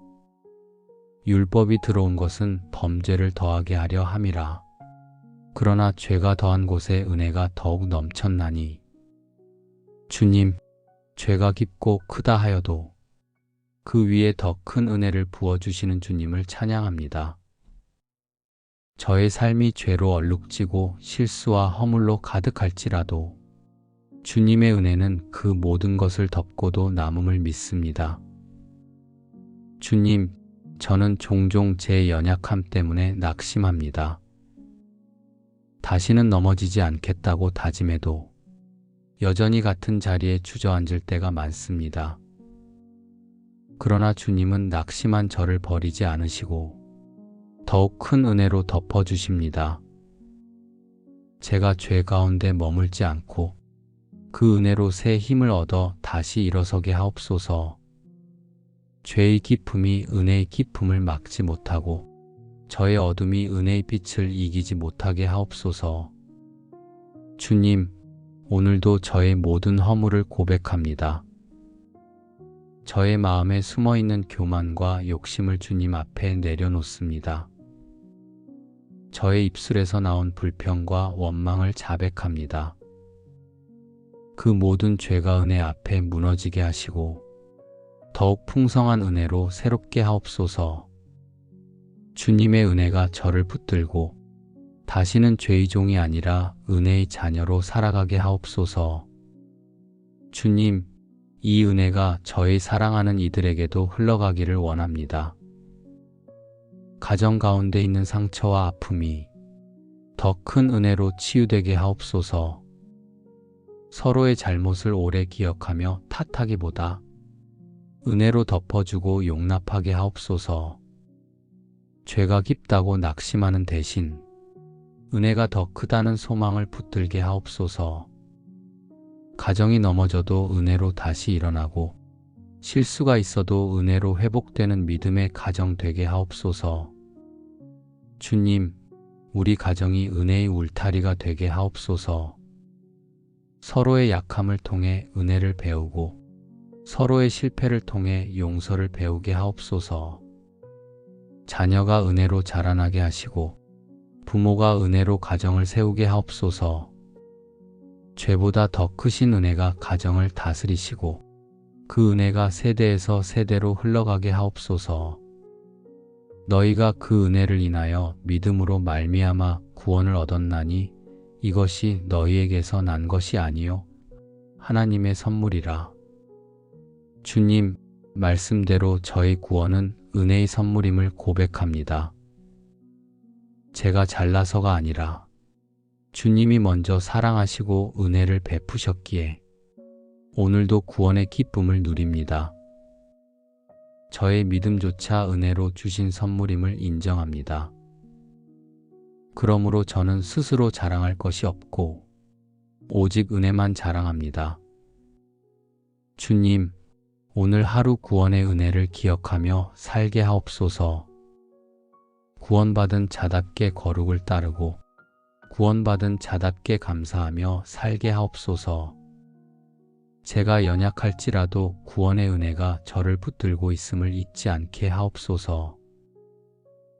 S1: 율법이 들어온 것은 범죄를 더하게 하려 함이라. 그러나 죄가 더한 곳에 은혜가 더욱 넘쳤나니. 주님, 죄가 깊고 크다 하여도 그 위에 더 큰 은혜를 부어주시는 주님을 찬양합니다. 저의 삶이 죄로 얼룩지고 실수와 허물로 가득할지라도 주님의 은혜는 그 모든 것을 덮고도 남음을 믿습니다. 주님, 저는 종종 제 연약함 때문에 낙심합니다. 다시는 넘어지지 않겠다고 다짐해도 여전히 같은 자리에 주저앉을 때가 많습니다. 그러나 주님은 낙심한 저를 버리지 않으시고 더욱 큰 은혜로 덮어주십니다. 제가 죄 가운데 머물지 않고 그 은혜로 새 힘을 얻어 다시 일어서게 하옵소서. 죄의 깊음이 은혜의 깊음을 막지 못하고 저의 어둠이 은혜의 빛을 이기지 못하게 하옵소서. 주님, 오늘도 저의 모든 허물을 고백합니다. 저의 마음에 숨어있는 교만과 욕심을 주님 앞에 내려놓습니다. 저의 입술에서 나온 불평과 원망을 자백합니다. 그 모든 죄가 은혜 앞에 무너지게 하시고 더욱 풍성한 은혜로 새롭게 하옵소서. 주님의 은혜가 저를 붙들고 다시는 죄의 종이 아니라 은혜의 자녀로 살아가게 하옵소서. 주님, 이 은혜가 저의 사랑하는 이들에게도 흘러가기를 원합니다. 가정 가운데 있는 상처와 아픔이 더 큰 은혜로 치유되게 하옵소서. 서로의 잘못을 오래 기억하며 탓하기보다 은혜로 덮어주고 용납하게 하옵소서. 죄가 깊다고 낙심하는 대신 은혜가 더 크다는 소망을 붙들게 하옵소서. 가정이 넘어져도 은혜로 다시 일어나고 실수가 있어도 은혜로 회복되는 믿음의 가정 되게 하옵소서. 주님, 우리 가정이 은혜의 울타리가 되게 하옵소서. 서로의 약함을 통해 은혜를 배우고 서로의 실패를 통해 용서를 배우게 하옵소서. 자녀가 은혜로 자라나게 하시고 부모가 은혜로 가정을 세우게 하옵소서. 죄보다 더 크신 은혜가 가정을 다스리시고 그 은혜가 세대에서 세대로 흘러가게 하옵소서. 너희가 그 은혜를 인하여 믿음으로 말미암아 구원을 얻었나니 이것이 너희에게서 난 것이 아니요 하나님의 선물이라. 주님, 말씀대로 저의 구원은 은혜의 선물임을 고백합니다. 제가 잘나서가 아니라 주님이 먼저 사랑하시고 은혜를 베푸셨기에 오늘도 구원의 기쁨을 누립니다. 저의 믿음조차 은혜로 주신 선물임을 인정합니다. 그러므로 저는 스스로 자랑할 것이 없고 오직 은혜만 자랑합니다. 주님, 오늘 하루 구원의 은혜를 기억하며 살게 하옵소서. 구원받은 자답게 거룩을 따르고 구원받은 자답게 감사하며 살게 하옵소서. 제가 연약할지라도 구원의 은혜가 저를 붙들고 있음을 잊지 않게 하옵소서.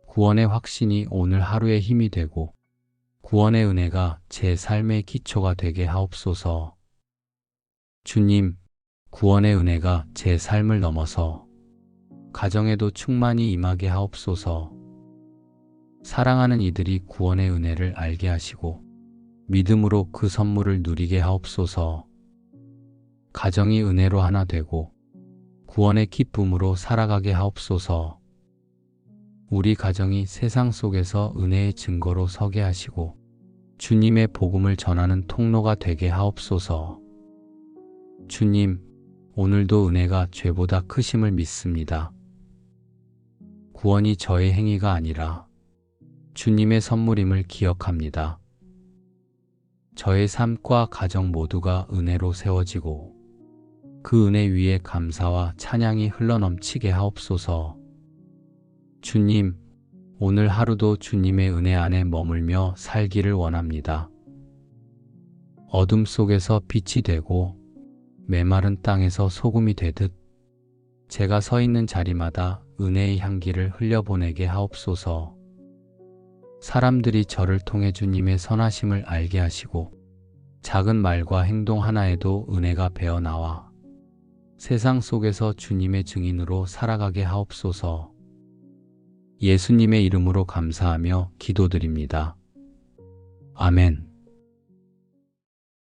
S1: 구원의 확신이 오늘 하루의 힘이 되고 구원의 은혜가 제 삶의 기초가 되게 하옵소서. 주님, 구원의 은혜가 제 삶을 넘어서 가정에도 충만히 임하게 하옵소서. 사랑하는 이들이 구원의 은혜를 알게 하시고 믿음으로 그 선물을 누리게 하옵소서. 가정이 은혜로 하나 되고 구원의 기쁨으로 살아가게 하옵소서. 우리 가정이 세상 속에서 은혜의 증거로 서게 하시고 주님의 복음을 전하는 통로가 되게 하옵소서. 주님, 오늘도 은혜가 죄보다 크심을 믿습니다. 구원이 저의 행위가 아니라 주님의 선물임을 기억합니다. 저의 삶과 가정 모두가 은혜로 세워지고 그 은혜 위에 감사와 찬양이 흘러넘치게 하옵소서. 주님, 오늘 하루도 주님의 은혜 안에 머물며 살기를 원합니다. 어둠 속에서 빛이 되고 메마른 땅에서 소금이 되듯 제가 서 있는 자리마다 은혜의 향기를 흘려보내게 하옵소서. 사람들이 저를 통해 주님의 선하심을 알게 하시고 작은 말과 행동 하나에도 은혜가 배어나와 세상 속에서 주님의 증인으로 살아가게 하옵소서. 예수님의 이름으로 감사하며 기도드립니다. 아멘.